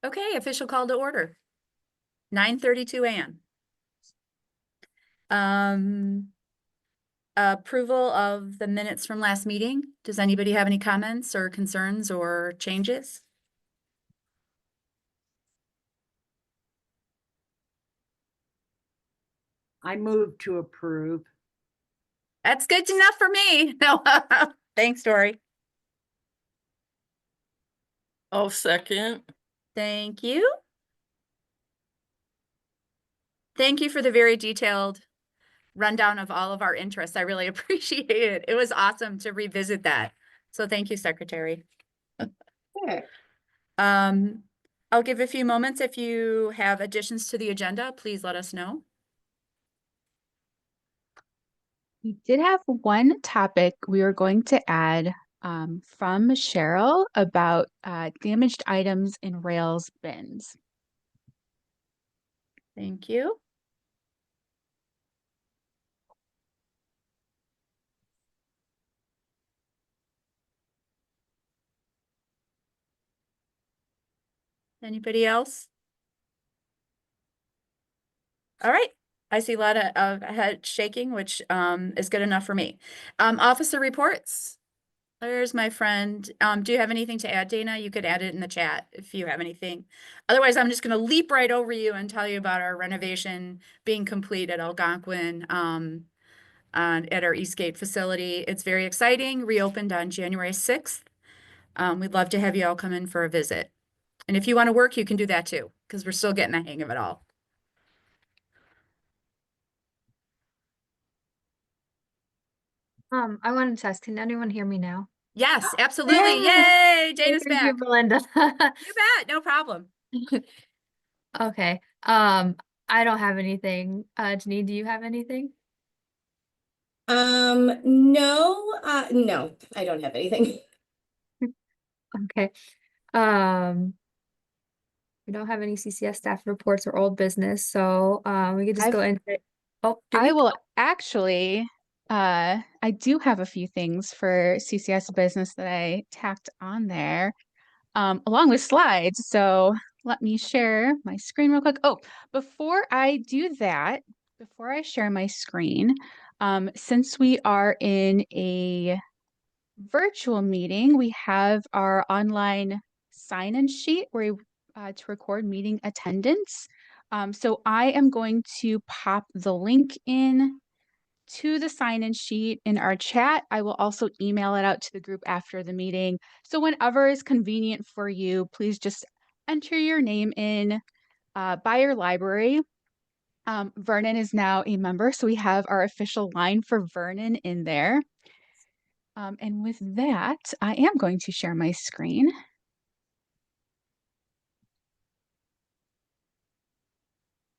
Okay, official call to order. 9:32 a.m. Approval of the minutes from last meeting. Does anybody have any comments or concerns or changes? I move to approve. That's good enough for me. No, thanks, Dory. I'll second. Thank you. Thank you for the very detailed rundown of all of our interests. I really appreciate it. It was awesome to revisit that. So thank you, Secretary. Okay. I'll give a few moments. If you have additions to the agenda, please let us know. We did have one topic we were going to add from Cheryl about damaged items in rails bins. Thank you. Anybody else? All right. I see a lot of head shaking, which is good enough for me. Officer reports. There's my friend. Do you have anything to add, Dana? You could add it in the chat if you have anything. Otherwise, I'm just going to leap right over you and tell you about our renovation being complete at Algonquin at our Eastgate facility. It's very exciting. Reopened on January 6th. We'd love to have you all come in for a visit. And if you want to work, you can do that too, because we're still getting the hang of it all. I wanted to ask, can anyone hear me now? Yes, absolutely. Yay, Dana's Thank you, back. Belinda. You bet, no problem. Okay. I don't have anything. Janine, do you have anything? No, no, I don't have anything. Okay. We don't have any CCS staff reports or old business, so we could just go into it. Oh, I will actually, I do have a few things for CCS business that I tacked on there, along with slides. So let me share my screen real quick. Oh, before I do that, before I share my screen, since we are in a virtual meeting, we have our online sign-in sheet where to record meeting attendance. So I am going to pop the link in to the sign-in sheet in our chat. I will also email it out to the group after the meeting. So whenever is convenient for you, please just enter your name in by your library. Vernon is now a member, so we have our official line for Vernon in there. And with that, I am going to share my screen.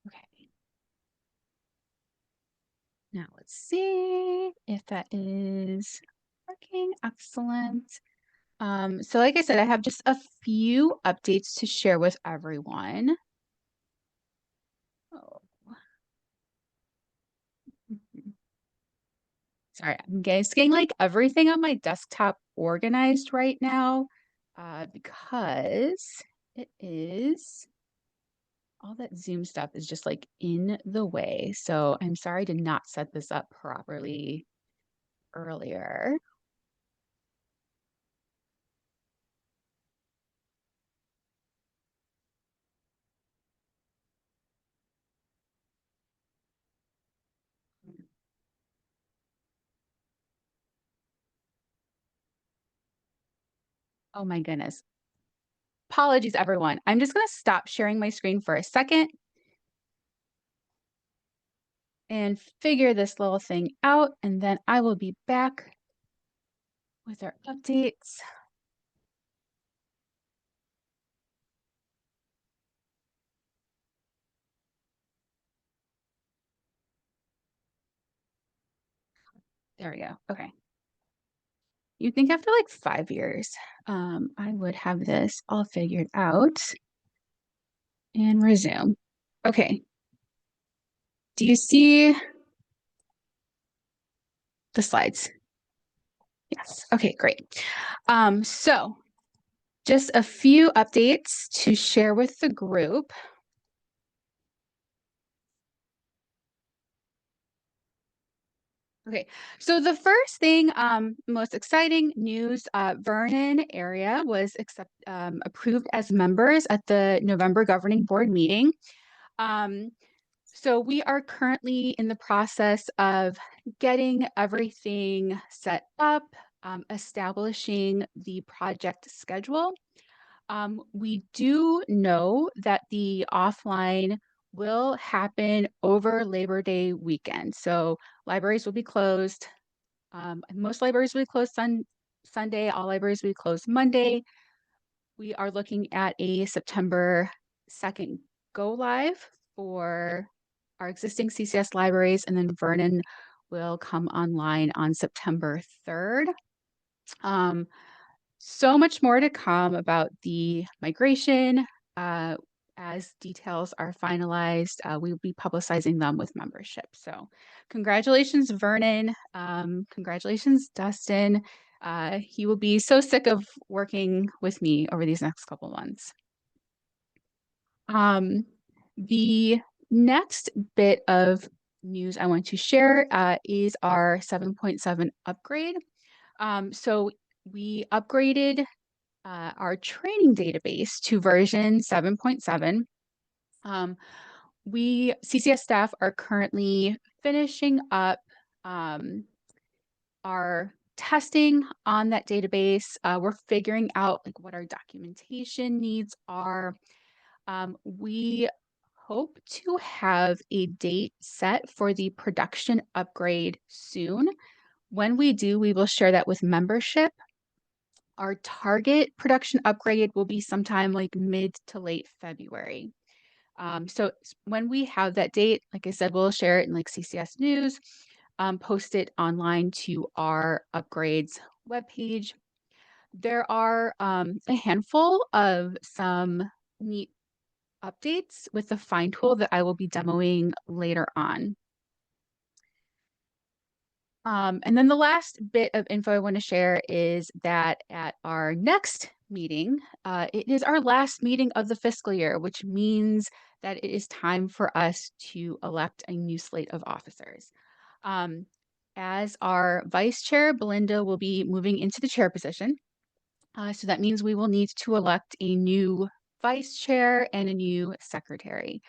Okay. Now let's see if that is working. Excellent. So like I said, I have just a few updates to share with everyone. Oh. Sorry, I'm getting like everything on my desktop organized right now because it is all that Zoom stuff is just like in the way. So I'm sorry to not set this up properly earlier. Oh my goodness. Apologies, everyone. I'm just going to stop sharing my screen for a second and figure this little thing out, and then I will be back with our updates. There we go. Okay. You'd think after like 5 years, I would have this all figured out and resume. Okay. Do you see the slides? Yes. Okay, great. So Just a few updates to share with the group. Okay, so the first thing, most exciting news, Vernon area was approved as members at the November governing board meeting. So we are currently in the process of getting everything set up, establishing the project schedule. We do know that the offline will happen over Labor Day weekend. So libraries will be closed. Most libraries will be closed Sunday. All libraries will be closed Monday. We are looking at a September 2nd go live for our existing CCS libraries, and then Vernon will come online on September 3rd. So much more to come about the migration. As details are finalized, we will be publicizing them with membership. So congratulations, Vernon. Congratulations, Dustin. He will be so sick of working with me over these next couple months. The next bit of news I want to share is our 7.7 upgrade. So we upgraded our training database to version 7.7. CCS staff are currently finishing up our testing on that database. We're figuring out like what our documentation needs are. We hope to have a date set for the production upgrade soon. When we do, we will share that with membership. Our target production upgrade will be sometime like mid to late February. So when we have that date, like I said, we'll share it in like CCS News, post it online to our upgrades webpage. There are a handful of some neat updates with the Find tool that I will be demoing later on. And then the last bit of info I want to share is that at our next meeting, it is our last meeting of the fiscal year, which means that it is time for us to elect a new slate of officers. As our vice chair, Belinda will be moving into the chair position. So that means we will need to elect a new vice chair and a new secretary.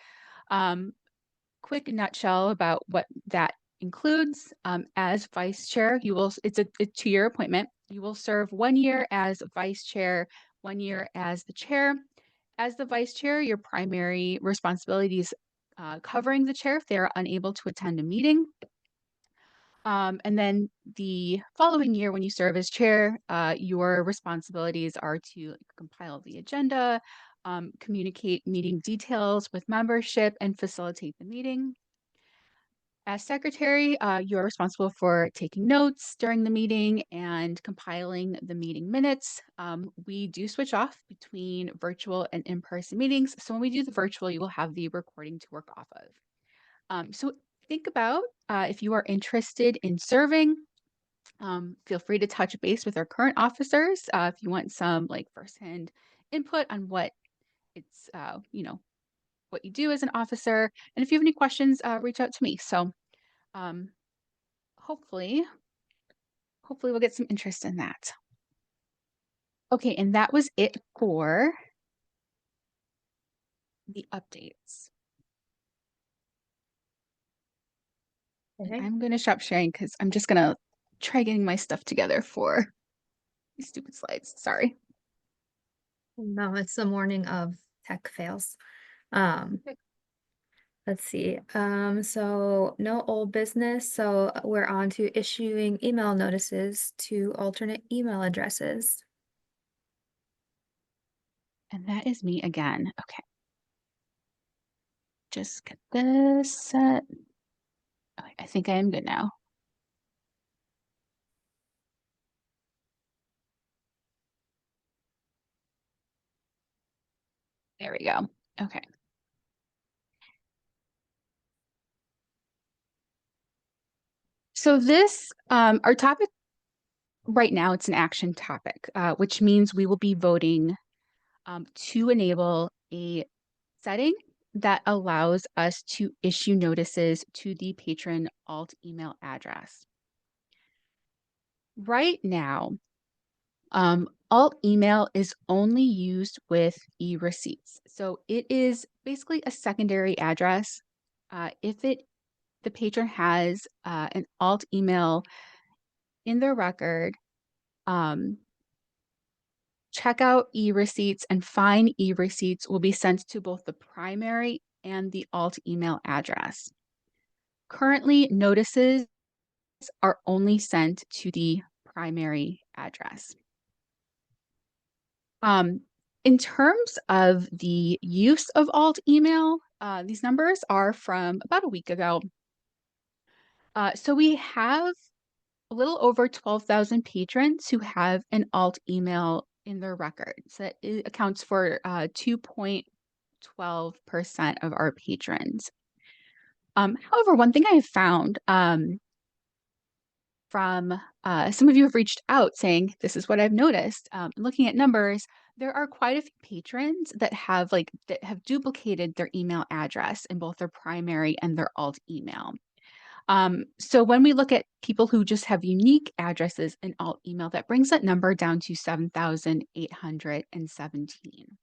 Quick nutshell about what that includes. As vice chair, it's a 2-year appointment. You will serve 1 year as vice chair, 1 year as the chair. As the vice chair, your primary responsibility is covering the chair if they are unable to attend a meeting. And then the following year, when you serve as chair, your responsibilities are to compile the agenda, communicate meeting details with membership, and facilitate the meeting. As secretary, you're responsible for taking notes during the meeting and compiling the meeting minutes. We do switch off between virtual and in-person meetings. So when we do the virtual, you will have the recording to work off of. So think about if you are interested in serving, feel free to touch base with our current officers if you want some like firsthand input on what it's, what you do as an officer. And if you have any questions, reach out to me. So hopefully we'll get some interest in that. Okay, and that was it for the updates. Okay. I'm going to stop sharing because I'm just going to try getting my stuff together for these stupid slides. Sorry. No, it's the morning of tech fails. Let's see. So no old business. So we're on to issuing email notices to alternate email addresses. And that is me again. Okay. Just get this set. Okay, I think I am good now. There we go. Okay. So this, our topic right now, it's an action topic, which means we will be voting to enable a setting that allows us to issue notices to the patron alt email address. Right now, alt email is only used with e-receipts. So it is basically a secondary address. If the patron has an alt email in their record, checkout e-receipts and fine e-receipts will be sent to both the primary and the alt email address. Currently, notices are only sent to the primary address. In terms of the use of alt email, these numbers are from about a week ago. So we have a little over 12,000 patrons who have an alt email in their records. That accounts for 2.12% of our patrons. However, one thing I have found from some of you have reached out saying, this is what I've noticed. Looking at numbers, there are quite a few patrons that have duplicated their email address in both their primary and their alt email. So when we look at people who just have unique addresses in alt email, that brings that number down to 7,817.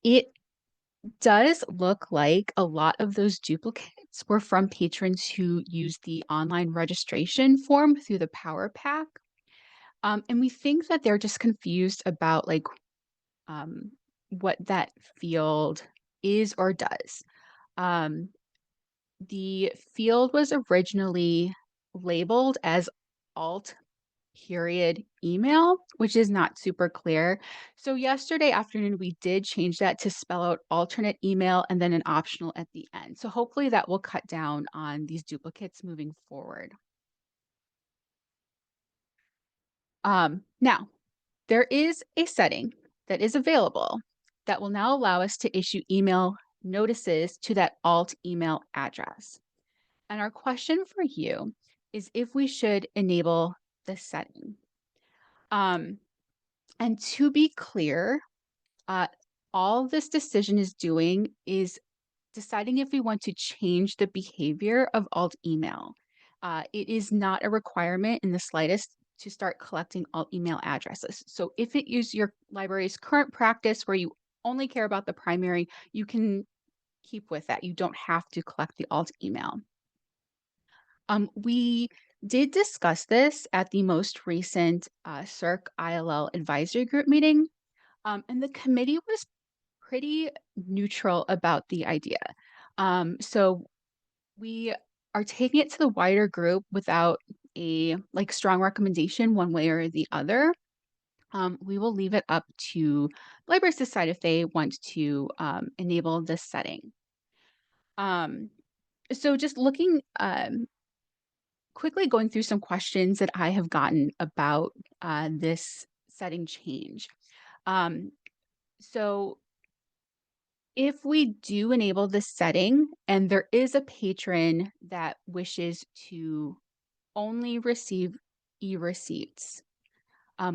It does look like a lot of those duplicates were from patrons who use the online registration form through the Power Pack. And we think that they're just confused about what that field is or does. The field was originally labeled as alt period email, which is not super clear. So yesterday afternoon, we did change that to spell out alternate email and then an optional at the end. So hopefully that will cut down on these duplicates moving forward. Now, there is a setting that is available that will now allow us to issue email notices to that alt email address. And our question for you is if we should enable this setting. And to be clear, all this decision is doing is deciding if we want to change the behavior of alt email. It is not a requirement in the slightest to start collecting alt email addresses. So if it is your library's current practice where you only care about the primary, you can keep with that. You don't have to collect the alt email. We did discuss this at the most recent CERC ILL advisory group meeting, and the committee was pretty neutral about the idea. So we are taking it to the wider group without a strong recommendation one way or the other. We will leave it up to libraries to decide if they want to enable this setting. So just looking quickly going through some questions that I have gotten about this setting change. So if we do enable this setting and there is a patron that wishes to only receive e-receipts,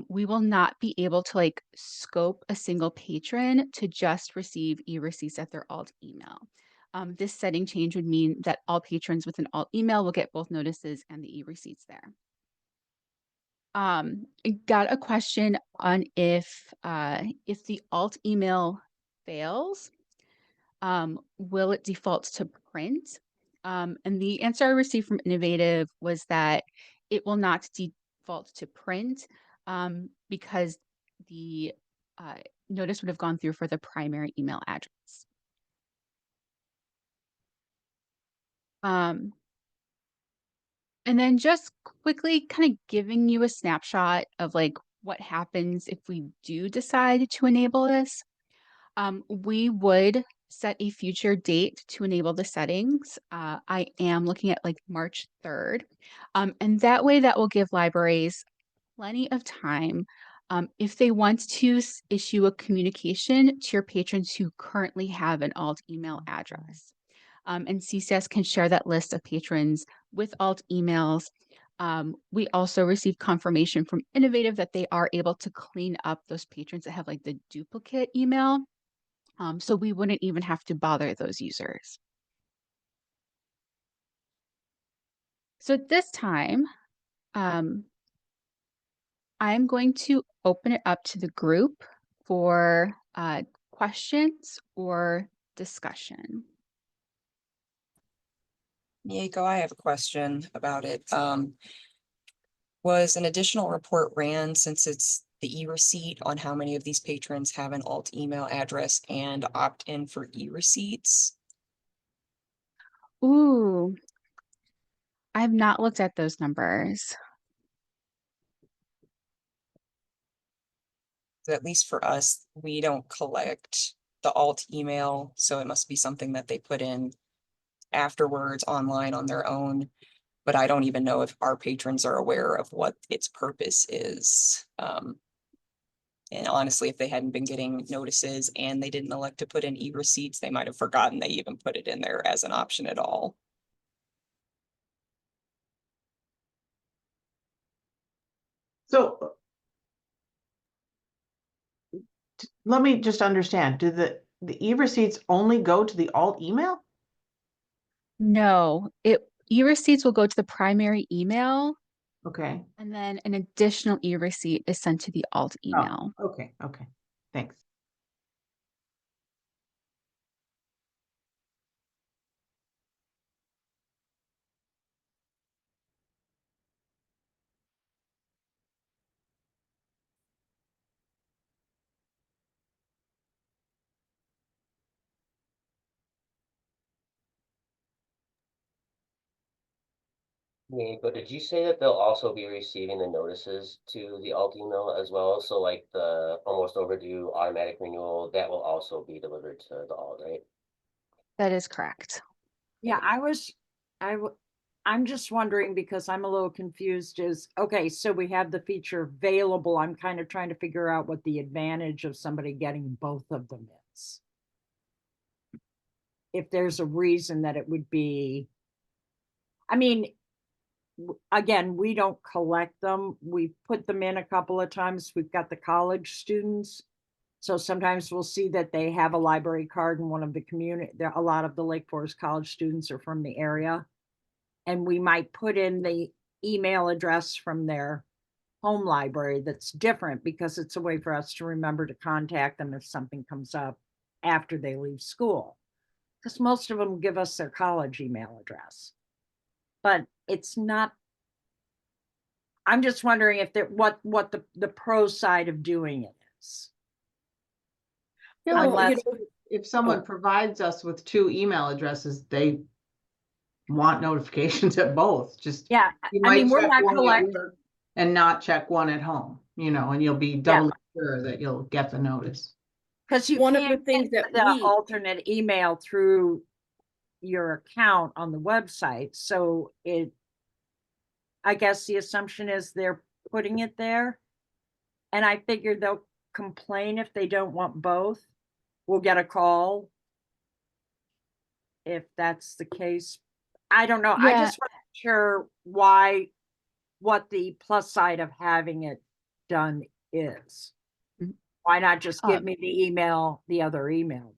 we will not be able to scope a single patron to just receive e-receipts at their alt email. This setting change would mean that all patrons with an alt email will get both notices and the e-receipts there. I got a question on if the alt email fails, will it default to print? And the answer I received from Innovative was that it will not default to print because the notice would have gone through for the primary email address. And then just quickly kind of giving you a snapshot of what happens if we do decide to enable this. We would set a future date to enable the settings. I am looking at March 3rd. And that way that will give libraries plenty of time if they want to issue a communication to your patrons who currently have an alt email address. And CCS can share that list of patrons with alt emails We also received confirmation from Innovative that they are able to clean up those patrons that have like the duplicate email. So we wouldn't even have to bother those users. So at this time, I'm going to open it up to the group for questions or discussion. Mieko, I have a question about it. Was an additional report ran since it's the e-receipt on how many of these patrons have an alt email address and opt in for e-receipts? Ooh, I have not looked at those numbers. At least for us, we don't collect the alt email, so it must be something that they put in afterwards online on their own. But I don't even know if our patrons are aware of what its purpose is. And honestly, if they hadn't been getting notices and they didn't elect to put in e-receipts, they might have forgotten they even put it in there as an option at all. So let me just understand, do the e-receipts only go to the alt email? No, e-receipts will go to the primary email, Okay, and then an additional e-receipt is sent to the alt email. okay, thanks. Yeah, but did you say that they'll also be receiving the notices to the alt email as well? So like the almost overdue automatic renewal, that will also be delivered to the alt, right? That is correct. Yeah, I'm just wondering because I'm a little confused okay, so we have the feature available. I'm kind of trying to figure out what the advantage of somebody getting both of them is. If there's a reason that it would be, I mean, again, we don't collect them. We put them in a couple of times. We've got the college students. So sometimes we'll see that they have a library card in one of the community. A lot of the Lake Forest College students are from the area. And we might put in the email address from their home library that's different because it's a way for us to remember to contact them if something comes up after they leave school. Because most of them give us their college email address. But it's not, I'm just wondering if what the pro side of doing it is. Yeah, Unless- if someone provides us with 2 email addresses, they want notifications at both. Just Yeah, you I might mean, we're check not one at collecting. work and not check one at home, and you'll be doubly sure that you'll get the notice. Because you One of the can't things get that the we- alternate email through your account on the website. So I guess the assumption is they're putting it there. And I figured they'll complain if they don't want both. We'll get a call if that's the case. I don't know. I Yeah. just wasn't sure what the plus side of having it done is. Mhm. Why not just give Um, me the other email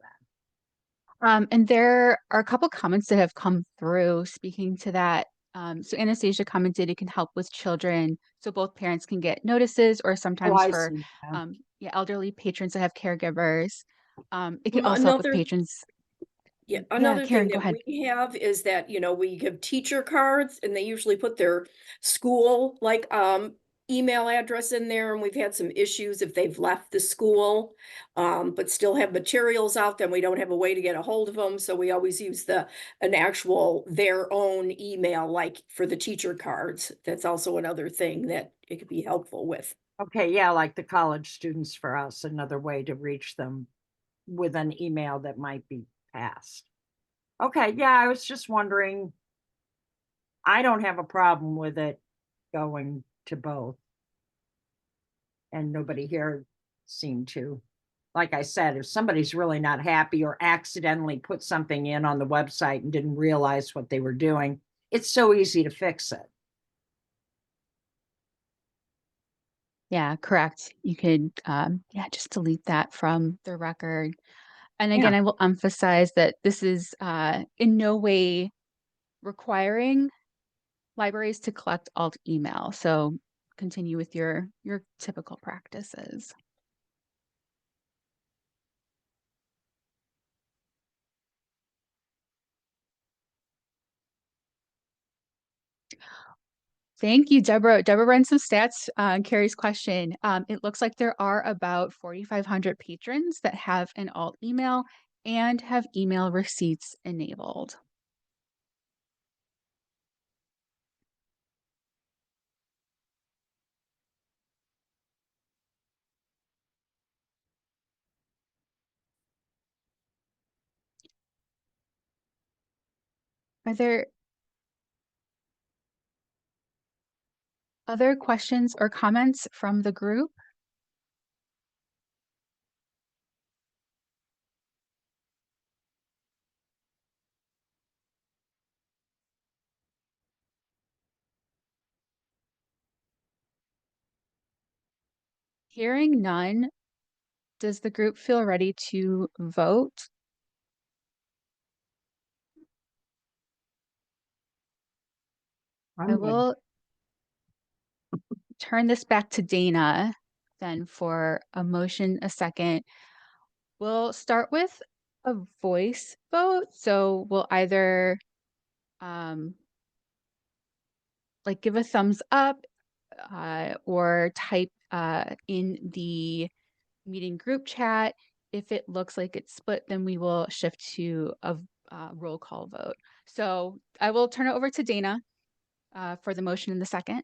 then? And there are a couple comments that have come through speaking to that. So Anastasia commented it can help with children, so both parents can get notices, or sometimes I for see. Yeah. elderly patrons that have caregivers. It can Well, also help with another- patrons. Yeah, Yeah, another Karen, thing go that ahead. we have is that, we give teacher cards and they usually put their school email address in there, and we've had some issues if they've left the school, but still have materials out, then we don't have a way to get a hold of them. So we always use their own email, like for the teacher cards. That's also another thing that it could be helpful with. Okay, yeah, like the college students for us, another way to reach them with an email that might be passed. Okay, yeah, I was just wondering. I don't have a problem with it going to both. And nobody here seemed to. Like I said, if somebody's really not happy or accidentally put something in on the website and didn't realize what they were doing, it's so easy to fix it. Yeah, correct. You could, yeah, just delete that from the record. And Yeah. again, I will emphasize that this is in no way requiring libraries to collect alt email. So continue with your typical practices. Thank you, Deborah. Deborah ran some stats on Carrie's question. It looks like there are about 4,500 patrons that have an alt email and have email receipts enabled. Are there other questions or comments from the group? Hearing none, does the group feel ready to vote? I I'm ready. will turn this back to Dana then for a motion, a second. We'll start with a voice vote. So we'll either like give a thumbs up or type in the meeting group chat. If it looks like it's split, then we will shift to a roll call vote. So I will turn it over to Dana for the motion in the second.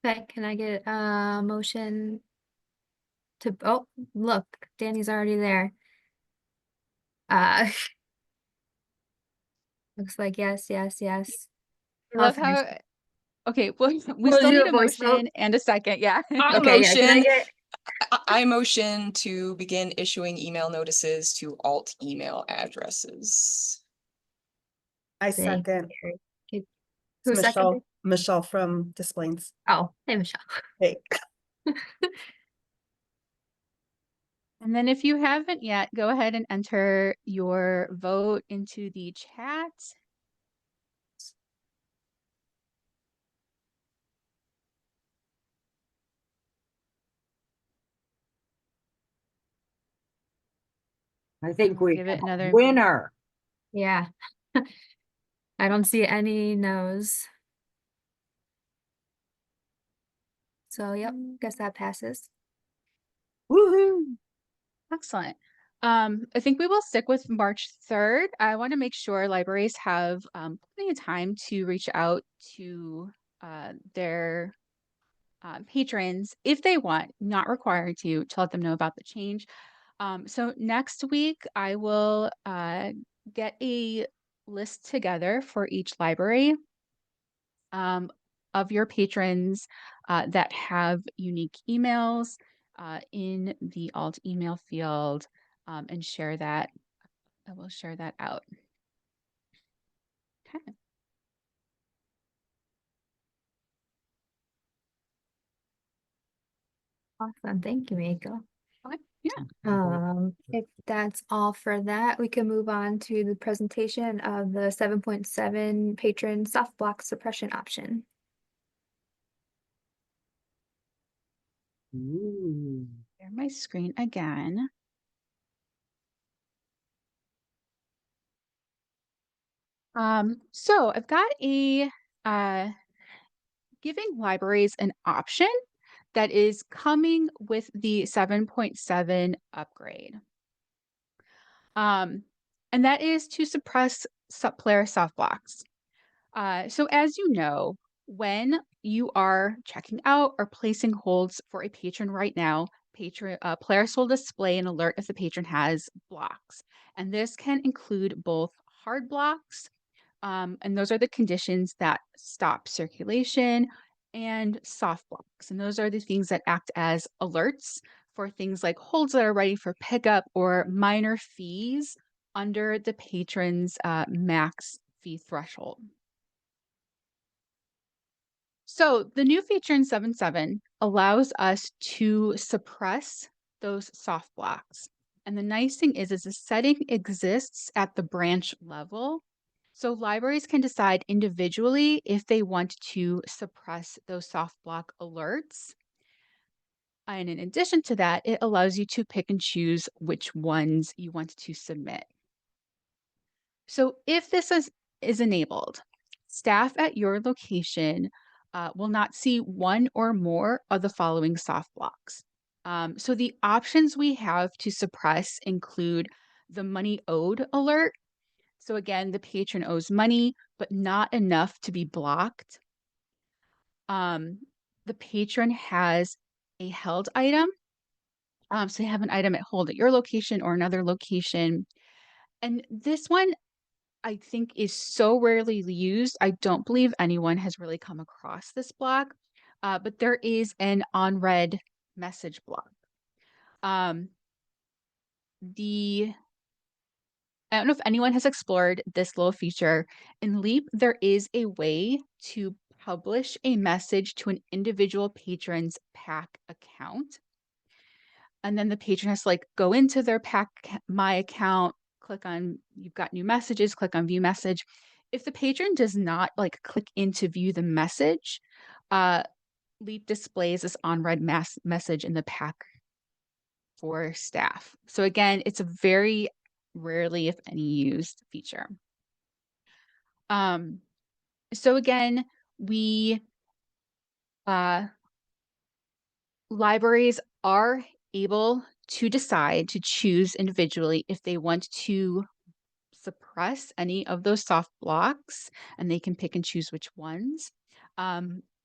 Okay, can I get a motion to, oh, look, Danny's already there. Uh, looks like yes, yes, yes. I love I'll finish. how, okay, well, we We'll still do need a a voice vote. motion and a second, yeah. I Okay, yeah, can I motion, get, I motion to begin issuing email notices to alt email addresses. I thank second. you. Okay, It's who seconded? Michelle from Displays. Oh, hey, Michelle. Hey. And then if you haven't yet, go ahead and enter your vote into the chat. I think We'll we give have it a another. winner. Yeah. I don't see any no's. So, yep, guess that passes. Woohoo. Excellent. I think we will stick with March 3rd. I want to make sure libraries have plenty of time to reach out to their patrons if they want, not required to let them know about the change. So next week, I will get a list together for each library of your patrons that have unique emails in the alt email field and share that. I will share that out. Okay. Awesome. Thank you, Meiko. Okay. Yeah. If that's all for that, we can move on to the presentation of the 7.7 patron soft block suppression option. Ooh. Share my screen again. So I've got a giving libraries an option that is coming with the 7.7 upgrade. And that is to suppress player soft blocks. So as you know, when you are checking out or placing holds for a patron right now, players will display an alert if the patron has blocks. And this can include both hard blocks, and those are the conditions that stop circulation, and soft blocks. And those are the things that act as alerts for things like holds that are ready for pickup or minor fees under the patron's max fee threshold. So the new feature in 7.7 allows us to suppress those soft blocks. And the nice thing is the setting exists at the branch level. So libraries can decide individually if they want to suppress those soft block alerts. And in addition to that, it allows you to pick and choose which ones you want to submit. So if this is enabled, staff at your location will not see one or more of the following soft blocks. So the options we have to suppress include the money owed alert. So again, the patron owes money, but not enough to be blocked. The patron has a held item. So you have an item at hold at your location or another location. And this one I think is so rarely used. I don't believe anyone has really come across this block, but there is an on-read message block. I don't know if anyone has explored this little feature. In Leap, there is a way to publish a message to an individual patron's PAC account. And then the patron has to like go into their PAC My account, click on you've got new messages, click on view message. If the patron does not like click in to view the message, Leap displays this on-read message in the PAC for staff. So again, it's a very rarely, if any, used feature. So again, we libraries are able to decide to choose individually if they want to suppress any of those soft blocks, and they can pick and choose which ones.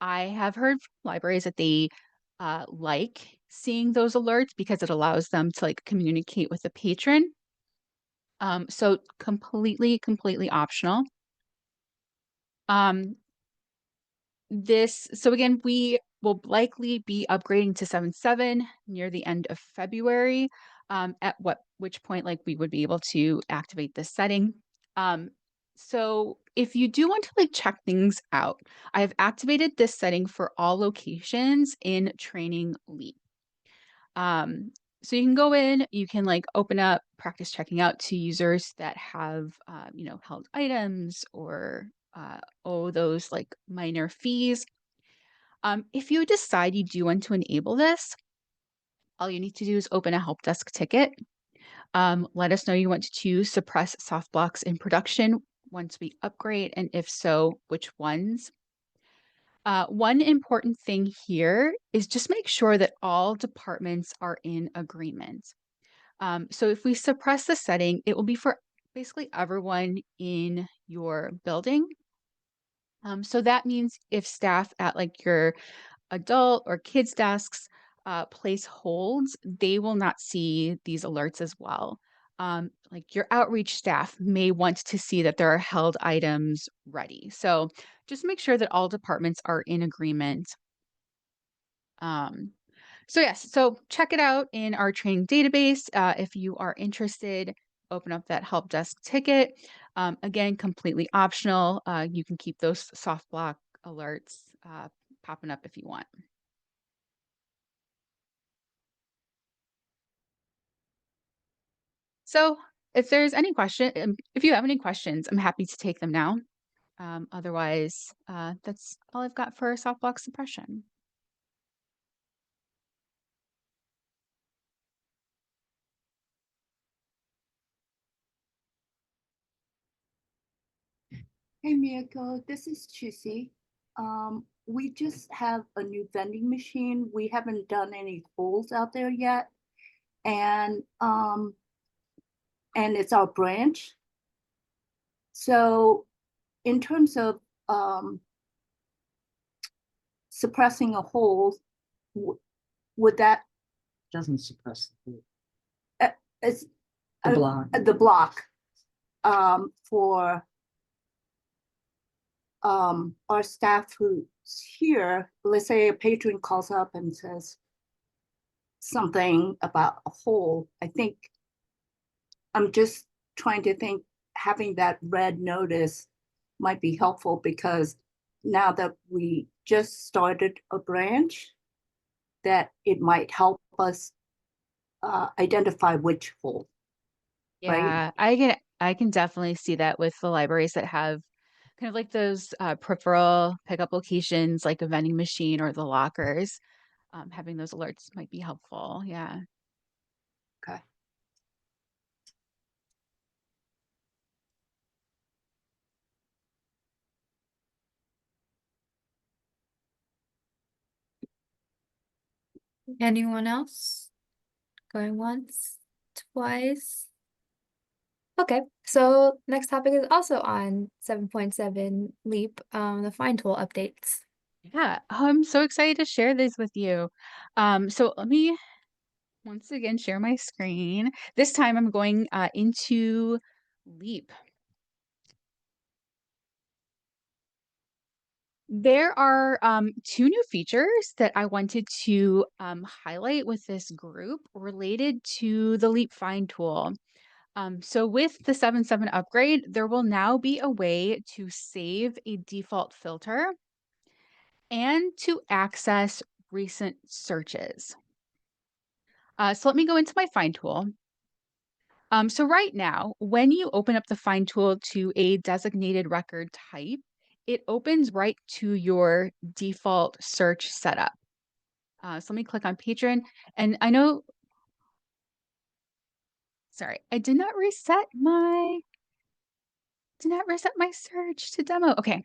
I have heard from libraries that they like seeing those alerts because it allows them to like communicate with the patron. So completely optional. So again, we will likely be upgrading to 7.7 near the end of February, at which point like we would be able to activate this setting. So if you do want to like check things out, I have activated this setting for all locations in Training Leap. So you can go in, you can like open up practice checking out to users that have, held items or owe those like minor fees. If you decide you do want to enable this, all you need to do is open a help desk ticket. Let us know you want to suppress soft blocks in production once we upgrade, and if so, which ones. One important thing here is just make sure that all departments are in agreement. So if we suppress the setting, it will be for basically everyone in your building. So that means if staff at like your adult or kids desks place holds, they will not see these alerts as well. Like your outreach staff may want to see that there are held items ready. So just make sure that all departments are in agreement. So yes, so check it out in our training database. If you are interested, open up that help desk ticket. Again, completely optional. You can keep those soft block alerts popping up if you want. So if there's any question, if you have any questions, I'm happy to take them now. Otherwise, that's all I've got for soft block suppression. Hey Miyako, this is Chissy. We just have a new vending machine. We haven't done any polls out there yet. And it's our branch. So in terms of suppressing a hold, would that Doesn't suppress the it's block. the block for our staff who's here? Let's say a patron calls up and says something about a hold. I think I'm just trying to think having that red notice might be helpful because now that we just started a branch, that it might help us identify which hole. Right. Yeah, I can definitely see that with the libraries that have kind of like those peripheral pickup locations, like a vending machine or the lockers. Having those alerts might be helpful. Yeah. Okay. Anyone else? Going once, twice? Okay, so next topic is also on 7.7 LEAP, the find tool updates. Yeah. Oh, I'm so excited to share these with you. So let me once again share my screen. This time I'm going into Leap. There are two new features that I wanted to highlight with this group related to the Leap Find tool. So with the 7.7 upgrade, there will now be a way to save a default filter and to access recent searches. So let me go into my Find tool. So right now, when you open up the Find tool to a designated record type, it opens right to your default search setup. So let me click on Patron, and I know, sorry, I did not reset my search to demo. Okay.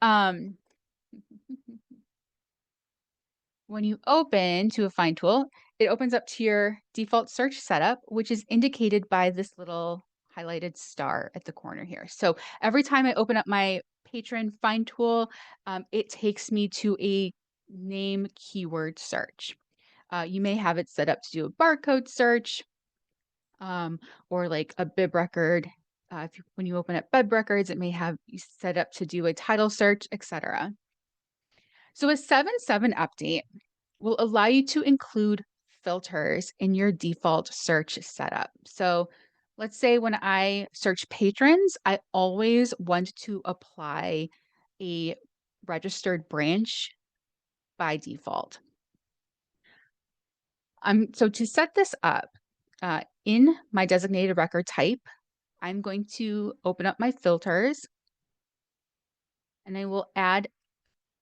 Um, when you open to a Find tool, it opens up to your default search setup, which is indicated by this little highlighted star at the corner here. So every time I open up my Patron Find tool, it takes me to a name keyword search. You may have it set up to do a barcode search, or like a bib record. When you open up bib records, it may have you set up to do a title search, etc. So a 7.7 update will allow you to include filters in your default search setup. So let's say when I search patrons, I always want to apply a registered branch by default. So to set this up, in my designated record type, I'm going to open up my filters and I will add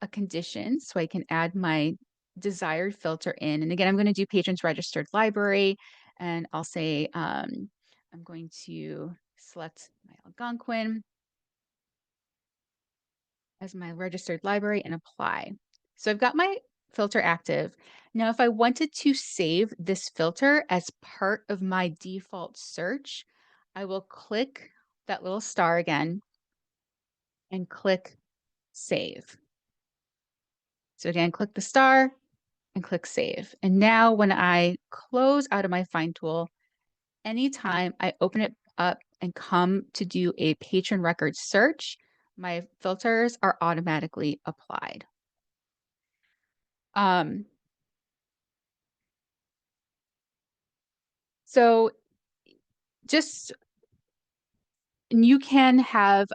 a condition so I can add my desired filter in. And again, I'm going to do patrons registered library, and I'll say I'm going to select my Algonquin as my registered library and apply. So I've got my filter active. Now, if I wanted to save this filter as part of my default search, I will click that little star again and click save. So again, click the star and click save. And now when I close out of my Find tool, anytime I open it up and come to do a patron record search, my filters are automatically applied. So just and you can have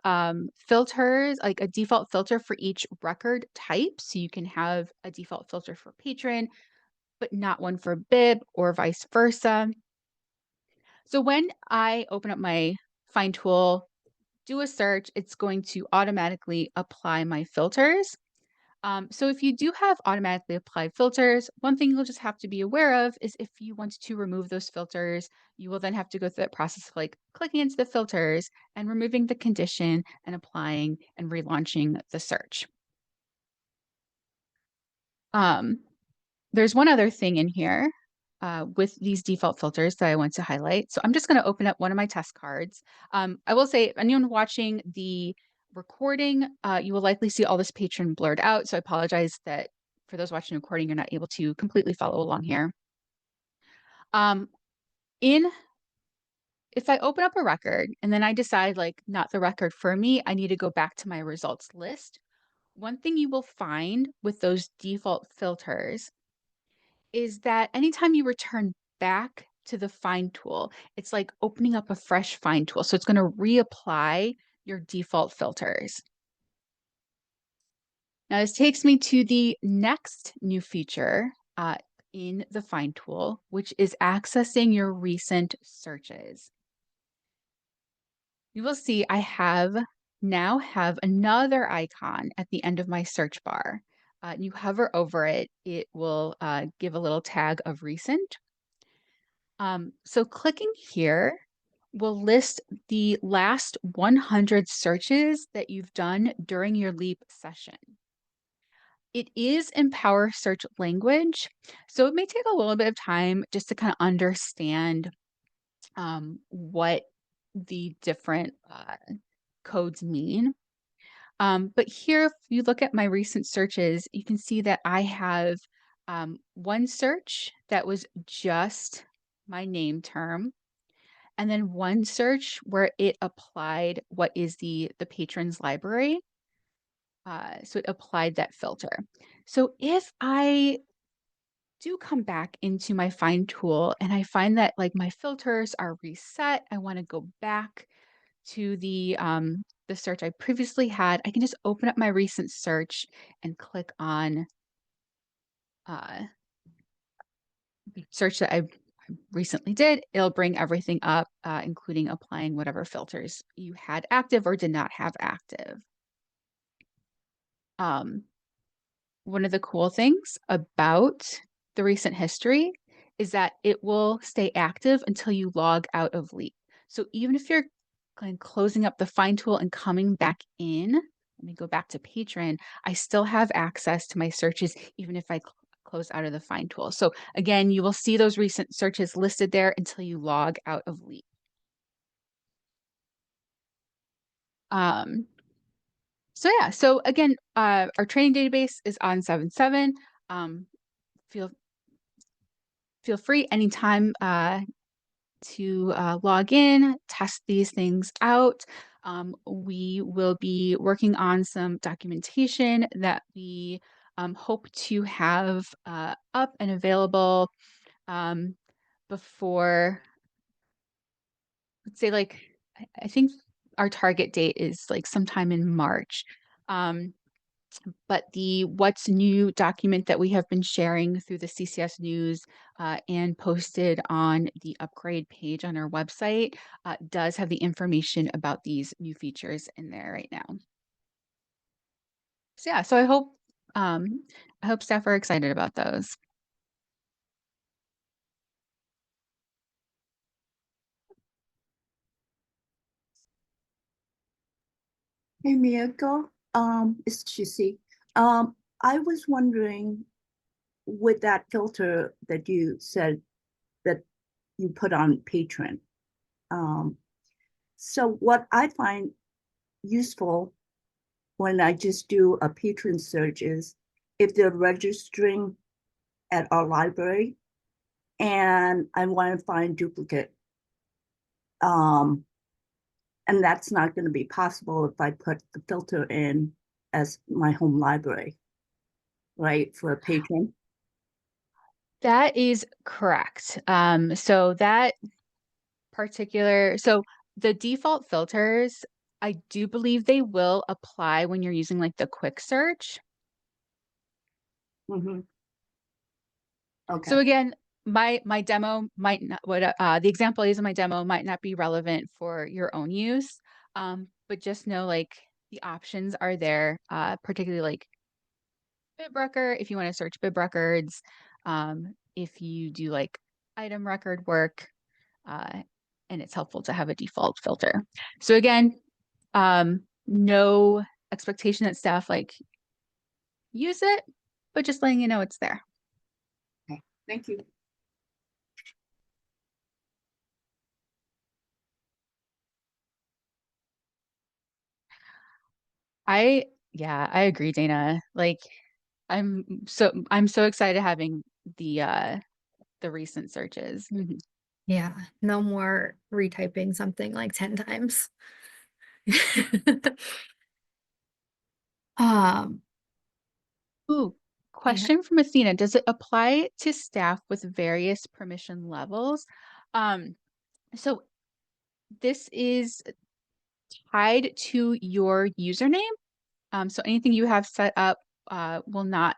filters, like a default filter for each record type. So you can have a default filter for patron, but not one for bib or vice versa. So when I open up my Find tool, do a search, it's going to automatically apply my filters. So if you do have automatically applied filters, one thing you'll just have to be aware of is if you want to remove those filters, you will then have to go through that process of like clicking into the filters and removing the condition and applying and relaunching the search. There's one other thing in here with these default filters that I want to highlight. So I'm just going to open up one of my test cards. I will say, anyone watching the recording, you will likely see all this patron blurred out. So I apologize that for those watching the recording, you're not able to completely follow along here. If I open up a record and then I decide like not the record for me, I need to go back to my results list. One thing you will find with those default filters is that anytime you return back to the Find tool, it's like opening up a fresh Find tool. So it's going to reapply your default filters. Now this takes me to the next new feature in the Find tool, which is accessing your recent searches. You will see I now have another icon at the end of my search bar. You hover over it, it will give a little tag of recent. So clicking here will list the last 100 searches that you've done during your LEAP session. It is in Power Search language, so it may take a little bit of time just to kind of understand what the different codes mean. But here, if you look at my recent searches, you can see that I have one search that was just my name term, and then one search where it applied what is the patron's library. So it applied that filter. So if I do come back into my Find tool and I find that like my filters are reset, I want to go back to the search I previously had, I can just open up my recent search and click on the search that I recently did. It'll bring everything up, including applying whatever filters you had active or did not have active. One of the cool things about the recent history is that it will stay active until you log out of LEAP. So even if you're closing up the Find tool and coming back in, let me go back to Patron, I still have access to my searches even if I close out of the Find tool. So again, you will see those recent searches listed there until you log out of LEAP. So yeah, so again, our training database is on 7.7. Feel free anytime to log in, test these things out. We will be working on some documentation that we hope to have up and available before, let's say like, I think our target date is like sometime in March. But the What's New document that we have been sharing through the CCS News and posted on the upgrade page on our website does have the information about these new features in there right now. So yeah, so I hope staff are excited about those. Hey, Miyako, it's Chissy. I was wondering with that filter that you said that you put on Patron. So what I find useful when I just do a patron search is if they're registering at our library and I want to find duplicate. And that's not going to be possible if I put the filter in as my home library, right, for a patron. That is correct. So that so the default filters, I do believe they will apply when you're using like the quick search. Mm-hmm. Okay. So again, my demo might not, the example I use in my demo might not be relevant for your own use, but just know like the options are there, particularly like bib record, if you want to search bib records, if you do like item record work, and it's helpful to have a default filter. So again, no expectation that staff like use it, but just letting you know it's there. Okay. Thank you. Yeah, I agree, Dana. Like I'm so excited having the recent searches. Yeah, no more retyping something like 10 times. Ooh, question from Athena. Does it apply to staff with various permission levels? So this is tied to your username. So anything you have set up will not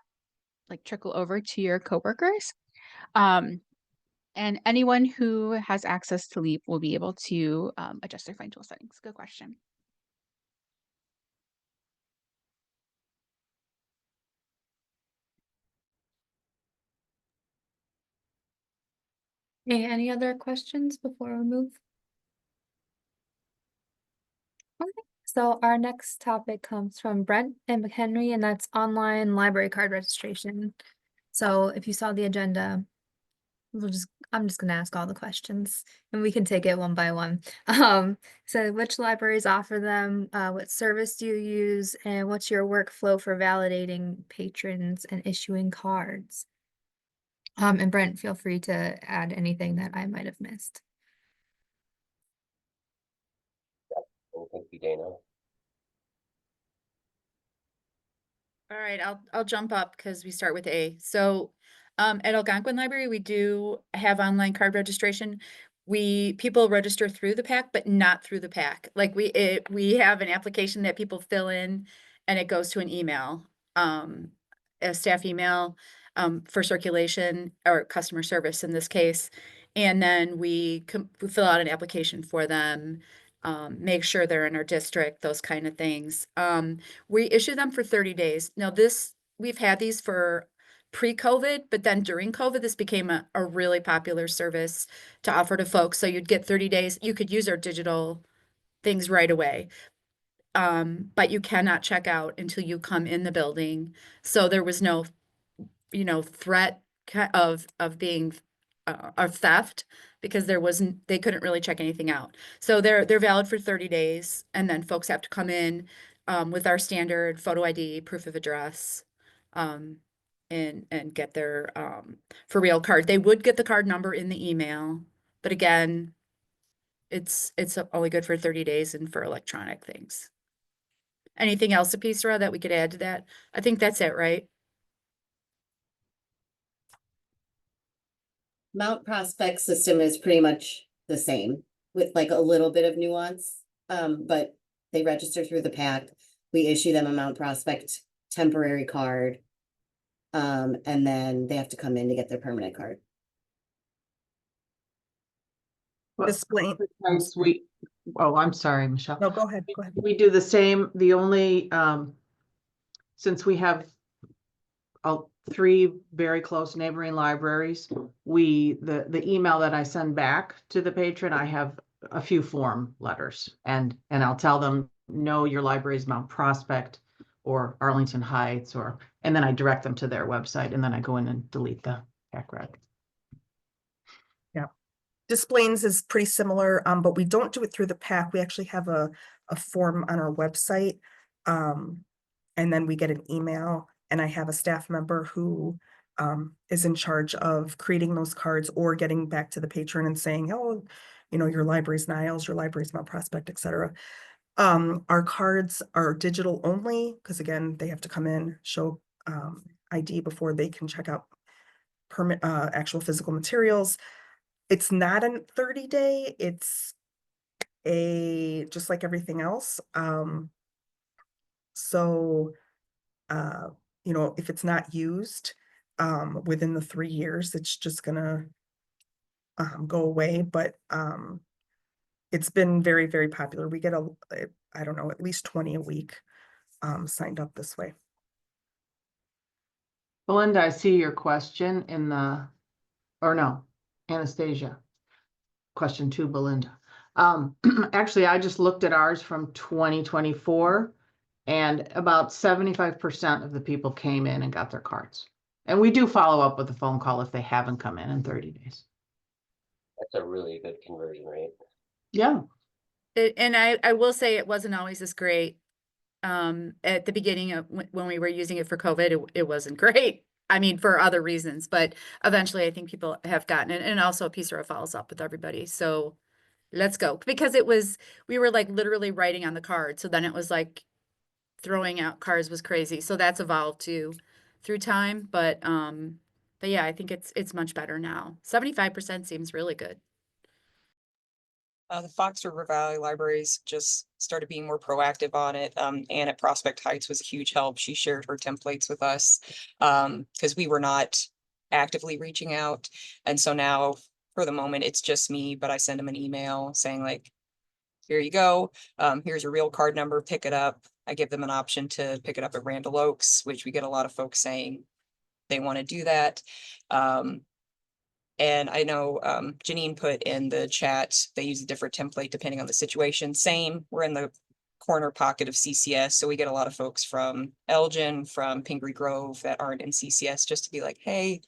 like trickle over to your coworkers. Um, and anyone who has access to Leap will be able to adjust their find tool settings. Good question. Any other questions before we move? Okay, so our next topic comes from Brent and McHenry, and that's online library card registration. So if you saw the agenda, I'm just gonna ask all the questions and we can take it one by one. So which libraries offer them? What service do you use? And what's your workflow for validating patrons and issuing cards? And Brent, feel free to add anything that I might have missed. And thank you, Dana. All right, I'll jump up because we start with A. So at Algonquin Library, we do have online card registration. People register through the PAC, but not through the PAC. Like we have an application that people fill in and it goes to an email, a staff email for circulation or customer service in this case. And then we fill out an application for them, make sure they're in our district, those kind of things. We issue them for 30 days. Now we've had these for pre-COVID, but then during COVID, this became a really popular service to offer to folks. So you'd get 30 days. You could use our digital things right away. But you cannot check out until you come in the building. So there was no, threat of being of theft because they couldn't really check anything out. So they're valid for 30 days, and then folks have to come in with our standard photo ID, proof of address, and get their for real card. They would get the card number in the email, but again, it's only good for 30 days and for electronic things. Anything else, Apisra, that we could add to that? I think that's it, right? Mount Prospect system is pretty much the same with like a little bit of nuance. But they register through the PAC. We issue them a Mount Prospect temporary card. And then they have to come in to get their permanent card. Explain. Oh, I'm sorry, Michelle. No, go ahead, go ahead. We do the same, the only, since we have three very close neighboring libraries, the email that I send back to the patron, I have a few form letters and I'll tell them, no, your library is Mount Prospect or Arlington Heights, and then I direct them to their website and then I go in and delete the PAC reg. Displays is pretty similar, but we don't do it through the PAC. We actually have a form on our website. And then we get an email, and I have a staff member who is in charge of creating those cards or getting back to the patron and saying, oh, your library's Niles, your library's Mount Prospect, etc. Our cards are digital only, because again, they have to come in, show ID before they can check out actual physical materials. It's not a 30-day, it's just like everything else. So, if it's not used within the 3 years, it's just gonna go away. But it's been very, very popular. We get I don't know, at least 20 a week signed up this way. Belinda, I see your question Anastasia. Question 2, Belinda. Actually, I just looked at ours from 2024 and about 75% of the people came in and got their cards. And we do follow up with a phone call if they haven't come in 30 days. That's a really good conversion rate. Yeah. And I will say it wasn't always this great. At the beginning of when we were using it for COVID, it wasn't great. I mean, for other reasons, but eventually I think people have gotten it. And also Apisra follows up with everybody. So let's go. Because we were like literally writing on the card. So then it was like throwing out cards was crazy. So that's evolved too through time. But yeah, I think it's much better now. 75% seems really good. The Fox River Valley Libraries just started being more proactive on it. Anne at Prospect Heights was a huge help. She shared her templates with us because we were not actively reaching out. And so now for the moment, it's just me, but I send them an email saying like, here you go. Here's your real card number, pick it up. I give them an option to pick it up at Randall Oaks, which we get a lot of folks saying they want to do that. And I know Janine put in the chat, they use a different template depending on the situation. Same, we're in the corner pocket of CCS. So we get a lot of folks from Elgin, from Pingree Grove that aren't in CCS just to be like, hey,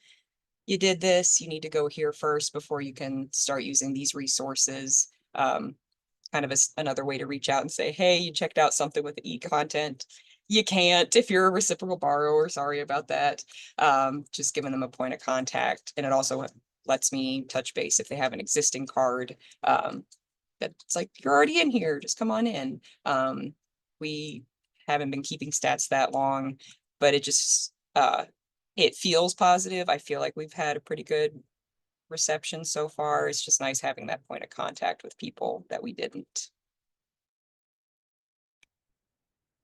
you did this, you need to go here first before you can start using these resources. Kind of another way to reach out and say, hey, you checked out something with the e-content. You can't if you're a reciprocal borrower, sorry about that. Just giving them a point of contact. And it also lets me touch base if they have an existing card. That's like, you're already in here, just come on in. We haven't been keeping stats that long, but it just, it feels positive. I feel like we've had a pretty good reception so far. It's just nice having that point of contact with people that we didn't.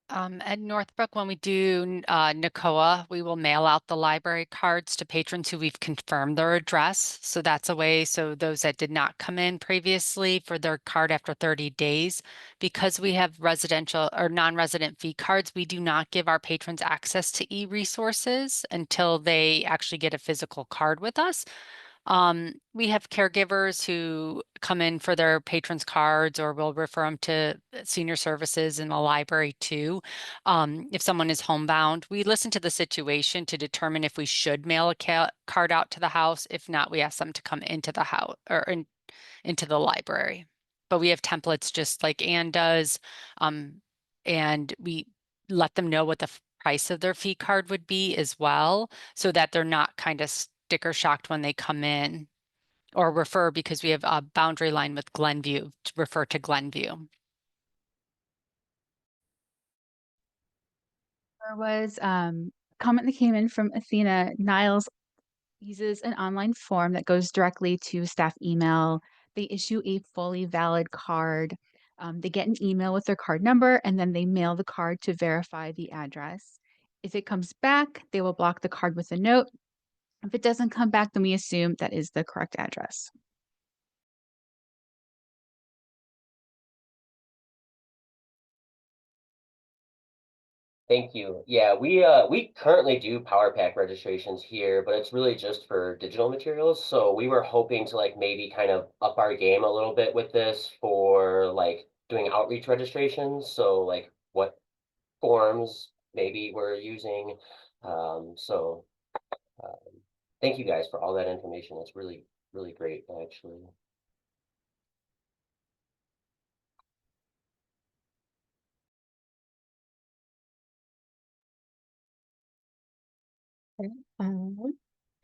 At Northbrook, when we do NACOA, we will mail out the library cards to patrons who we've confirmed their address. So that's a way, so those that did not come in previously for their card after 30 days, because we have residential or non-resident fee cards, we do not give our patrons access to e-resources until they actually get a physical card with us. We have caregivers who come in for their patrons cards, or we'll refer them to senior services in the library too. If someone is homebound, we listen to the situation to determine if we should mail a card out to the house. If not, we ask them to come into the house or into the library. But we have templates just like Anne does. And we let them know what the price of their fee card would be as well, so that they're not kind of sticker shocked when they come in, or refer, because we have a boundary line with Glenview, to refer to Glenview. There was a comment that came in from Athena. Niles uses an online form that goes directly to staff email. They issue a fully valid card. They get an email with their card number, and then they mail the card to verify the address. If it comes back, they will block the card with a note. If it doesn't come back, then we assume that is the correct address. Thank you. Yeah, we currently do Power Pack registrations here, but it's really just for digital materials. So we were hoping to like maybe kind of up our game a little bit with this for like doing outreach registrations. So like what forms maybe we're using. Thank you guys for all that information. It's really, really great, actually.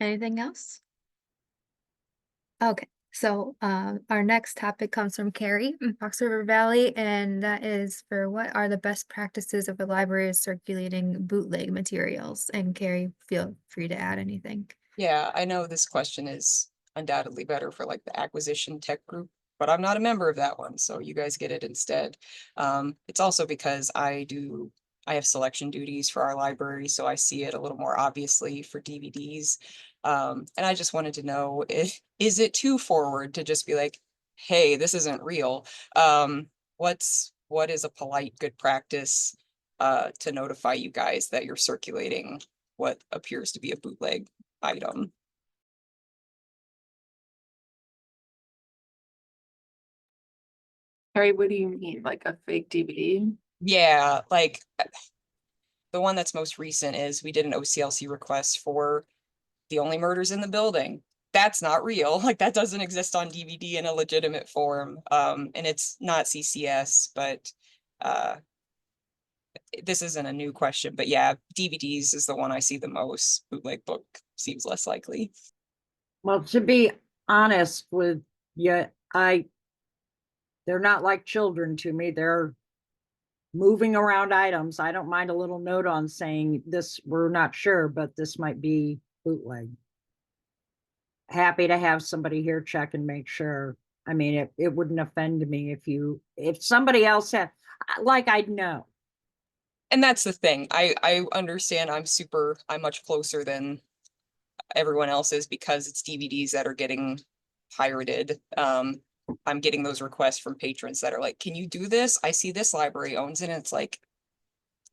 Anything else? Okay, so our next topic comes from Carrie in Fox River Valley, and that is for what are the best practices of the library of circulating bootleg materials? And Carrie, feel free to add anything. Yeah, I know this question is undoubtedly better for like the acquisition tech group, but I'm not a member of that one, so you guys get it instead. It's also because I have selection duties for our library, so I see it a little more obviously for DVDs. And I just wanted to know, is it too forward to just be like, hey, this isn't real? What is a polite good practice to notify you guys that you're circulating what appears to be a bootleg item? Harry, what do you mean, like a fake DVD? Yeah, like the one that's most recent is we did an OCLC request for The Only Murders in the Building. That's not real. Like that doesn't exist on DVD in a legitimate form. And it's not CCS, but this isn't a new question, but yeah, DVDs is the one I see the most. Bootleg book seems less likely. Well, to be honest with you, they're not like children to me. They're moving around items. I don't mind a little note on saying this, we're not sure, but this might be bootleg. Happy to have somebody here check and make sure. I mean, it wouldn't offend me if somebody else said, like, I'd know. And that's the thing. I understand I'm much closer than everyone else is because it's DVDs that are getting pirated. I'm getting those requests from patrons that are like, can you do this? I see this library owns it. And it's like,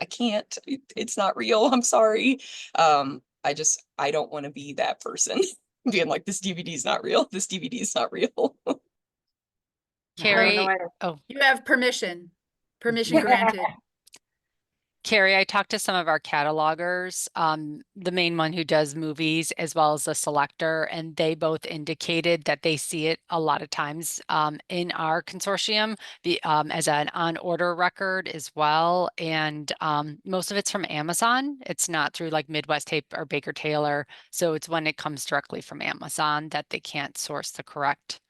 I can't, it's not real. I'm sorry. I don't want to be that person being like, this DVD is not real. This DVD is not real. I don't Carrie, know, oh, You have permission. Permission granted. Carrie, I talked to some of our catalogers, the main one who does movies as well as the selector, and they both indicated that they see it a lot of times in our consortium as an on-order record as well. And most of it's from Amazon. It's not through like Midwest Tape or Baker Taylor. So it's when it comes directly from Amazon that they can't source the correct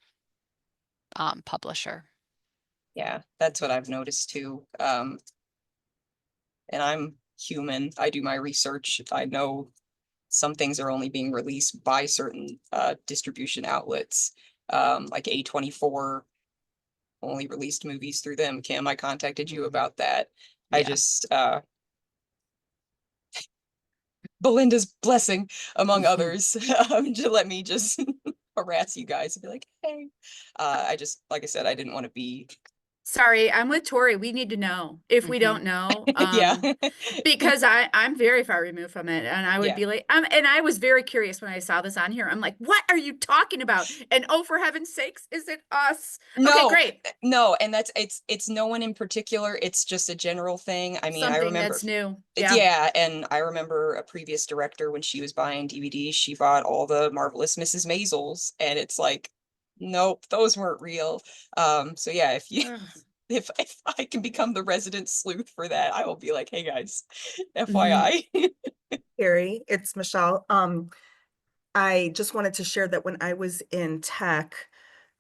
publisher. Yeah, that's what I've noticed too. And I'm human. I do my research. I know some things are only being released by certain distribution outlets. Like A24 only released movies through them. Kim, I contacted you about that. I Yeah. just Belinda's blessing, among others, to let me just harass you guys and be like, hey. Like I said, I didn't want to be Sorry, I'm with Tori. We need to know if we don't know. yeah. Because I'm very far removed from it, and I would Yeah. be like, and I was very curious when I saw this on here. I'm like, what are you talking about? And oh, for heaven's sakes, is it us? Okay, No, great. no, and it's no one in particular. It's just a general thing. I mean, I Something remember that's new. Yeah, and I remember a previous director when she was buying DVDs, she bought all the Marvelous Mrs. Maisels, and it's like, nope, those weren't real. So yeah, if you Ugh. if I can become the resident sleuth for that, I will be like, hey guys, Mm-hmm. FYI. Carrie, it's Michelle. I just wanted to share that when I was in tech,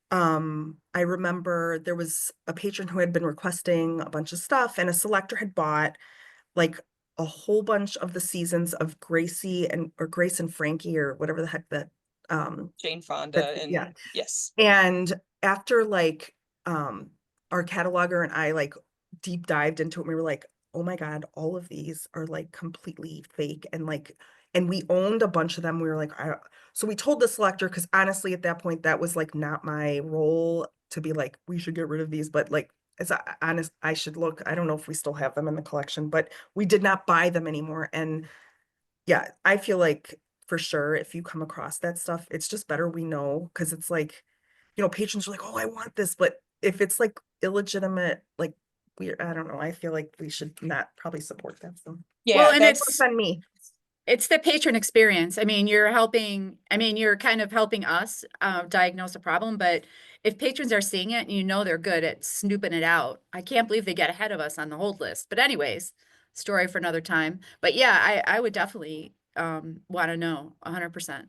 I remember there was a patron who had been requesting a bunch of stuff, and a selector had bought like a whole bunch of the seasons of Grace and Frankie, or whatever the heck that Jane Fonda and yeah. yes. And after like our cataloger and I like deep dived into it, and we were like, oh my God, all of these are like completely fake. And we owned a bunch of them. We were like, so we told the selector, because honestly, at that point, that was like not my role to be like, we should get rid of these. But like, as honest, I should look. I don't know if we still have them in the collection, but we did not buy them anymore. And yeah, I feel like for sure, if you come across that stuff, it's just better we know, because it's like, patrons are like, oh, I want this. But if it's like illegitimate, like I don't know, I feel like we should not probably support that. So Yeah, Well, and that's on me. it's the patron experience. I mean, you're kind of helping us diagnose a problem, but if patrons are seeing it and they're good at snooping it out, I can't believe they get ahead of us on the hold list. But anyways, story for another time. But yeah, I would definitely want to know 100%.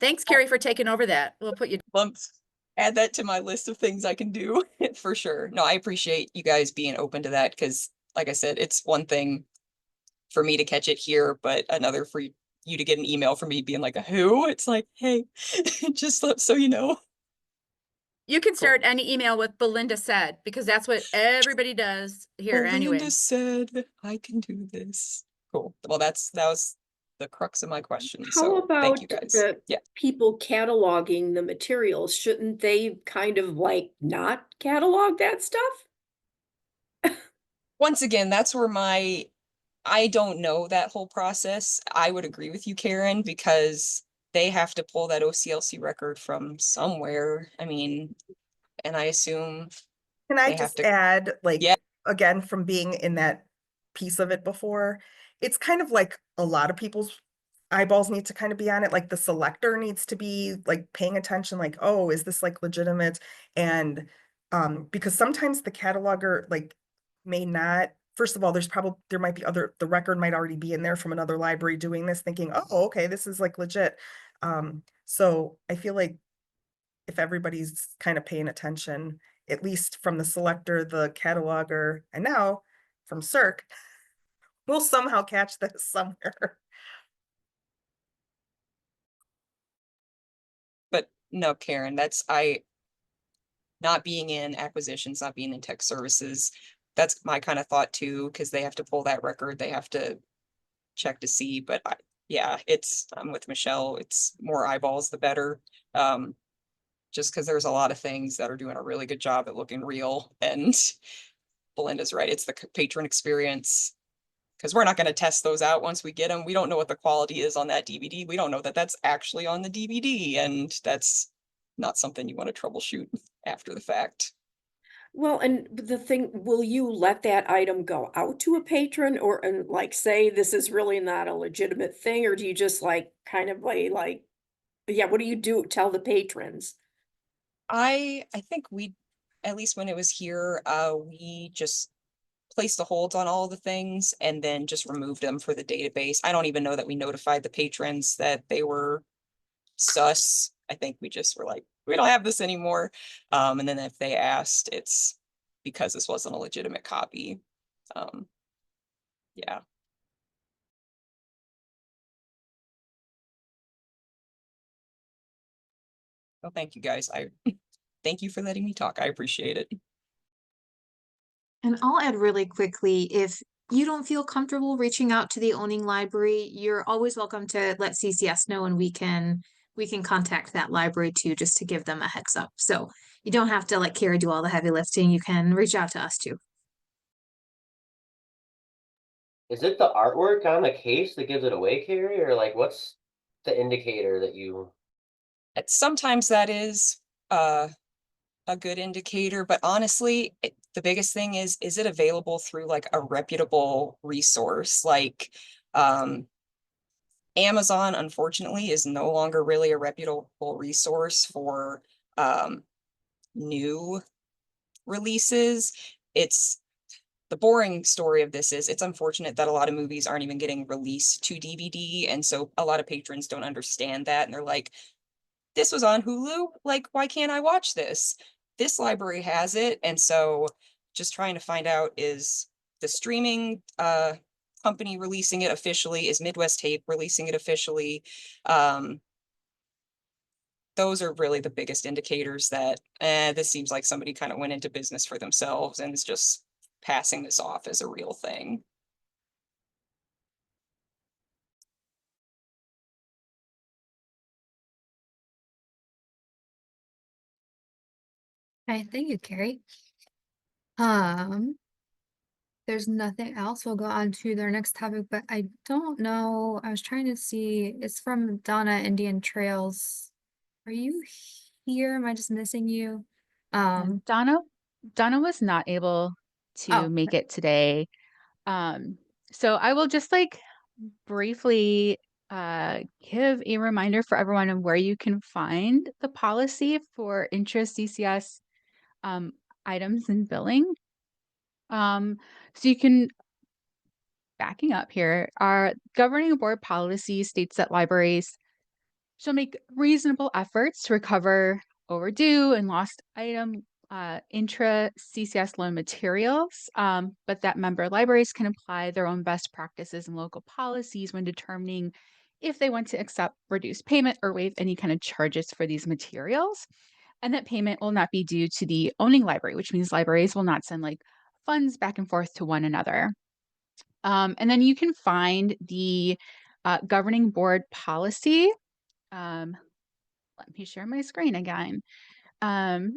Thanks, Carrie, for taking over that. We'll put you. add that to my list of things I can do for sure. No, I appreciate you guys being open to that because, like I said, it's one thing for me to catch it here, but another for you to get an email from me being like, who? It's like, hey, just so you know. You can start any email with Belinda said, because that's what everybody does here anyway. Belinda said I can do this. Cool. Well, that was the crux of my question. How So thank about you guys. the Yeah. people cataloging the materials? Shouldn't they kind of like not catalog that stuff? Once again, that's where I don't know that whole process. I would agree with you, Karen, because they have to pull that OCLC record from somewhere. I mean, and I assume Can I they have just to- add, like, Yeah. again, from being in that piece of it before, it's kind of like a lot of people's eyeballs need to kind of be on it. Like the selector needs to be like paying attention, like, oh, is this like legitimate? And because sometimes the cataloger like may not, first of all, there might be the record might already be in there from another library doing this, thinking, oh, okay, this is like legit. So I feel like if everybody's kind of paying attention, at least from the selector, the cataloger, and now from Circ, we'll somehow catch this somewhere. But no, Karen, not being in acquisitions, not being in tech services, that's my kind of thought too, because they have to pull that record, they have to check to see, but yeah, I'm with Michelle, it's more eyeballs, the better. Just because there's a lot of things that are doing a really good job at looking real, and Belinda's right, it's the patron experience. Because we're not going to test those out once we get them. We don't know what the quality is on that DVD. We don't know that that's actually on the DVD, and that's not something you want to troubleshoot after the fact. Well, and the thing, will you let that item go out to a patron or and like say this is really not a legitimate thing, or do you just like kind of like, yeah, what do you do? Tell the patrons. I think we, at least when it was here, we just placed the holds on all the things and then just removed them for the database. I don't even know that we notified the patrons that they were sus. I think we just were like, we don't have this anymore. And then if they asked, it's because this wasn't a legitimate copy. Yeah. Well, thank you guys. Thank you for letting me talk. I appreciate it. And I'll add really quickly, if you don't feel comfortable reaching out to the owning library, you're always welcome to let CCS know, and we can contact that library too, just to give them a heads up. So you don't have to let Kara do all the heavy lifting. You can reach out to us too. Is it the artwork on the case that gives it away, Carrie, or like what's the indicator that you? Sometimes that is a good indicator, but honestly, the biggest thing is it available through like a reputable resource? Like Amazon, unfortunately, is no longer really a reputable resource for new releases. It's the boring story of this is it's unfortunate that a lot of movies aren't even getting released to DVD. And so a lot of patrons don't understand that. And they're like, this was on Hulu. Like, why can't I watch this? This library has it. And so just trying to find out, is the streaming company releasing it officially? Is Midwest Tape releasing it officially? Those are really the biggest indicators that this seems like somebody kind of went into business for themselves and is just passing this off as a real thing. Okay, thank you, Carrie. There's nothing else. We'll go on to their next topic, but I don't know. I was trying to see. It's from Donna, Indian Trails. Are you here? Am I just missing you? Donna was not able to Oh, make it today. So I will just like briefly give a reminder for everyone of where you can find the policy for intra-CCS items and billing. So you can, backing up here, our governing board policy states that libraries shall make reasonable efforts to recover overdue and lost item intra-CCS loan materials, but that member libraries can apply their own best practices and local policies when determining if they want to accept reduced payment or waive any kind of charges for these materials. And that payment will not be due to the owning library, which means libraries will not send like funds back and forth to one another. And then you can find the governing board policy. Let me share my screen again. On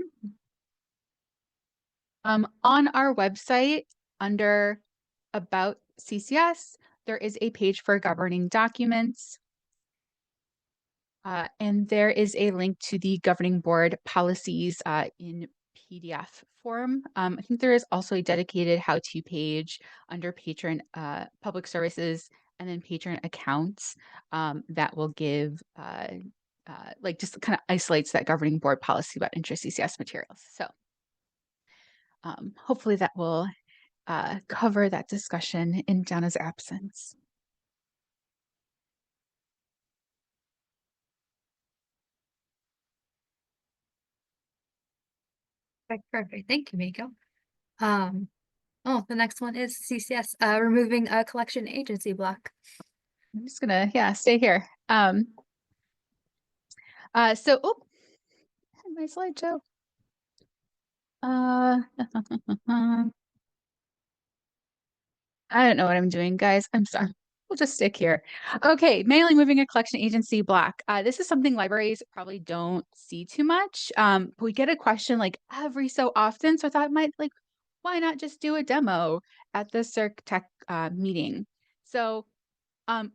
our website, under About CCS, there is a page for governing documents. And there is a link to the governing board policies in PDF form. I think there is also a dedicated how-to page under patron public services and then patron accounts that will give like just kind of isolates that governing board policy about intra-CCS materials. So hopefully that will cover that discussion in Dana's absence. perfect. Thank you, Miko. Oh, the next one is CCS, removing a collection agency block. I'm just gonna, stay here. So, oh, my slideshow. I don't know what I'm doing, guys. I'm sorry. We'll just stick here. Okay, manually moving a collection agency block. This is something libraries probably don't see too much. But we get a question like every so often, so I thought I might like, why not just do a demo at the Circ Tech meeting? So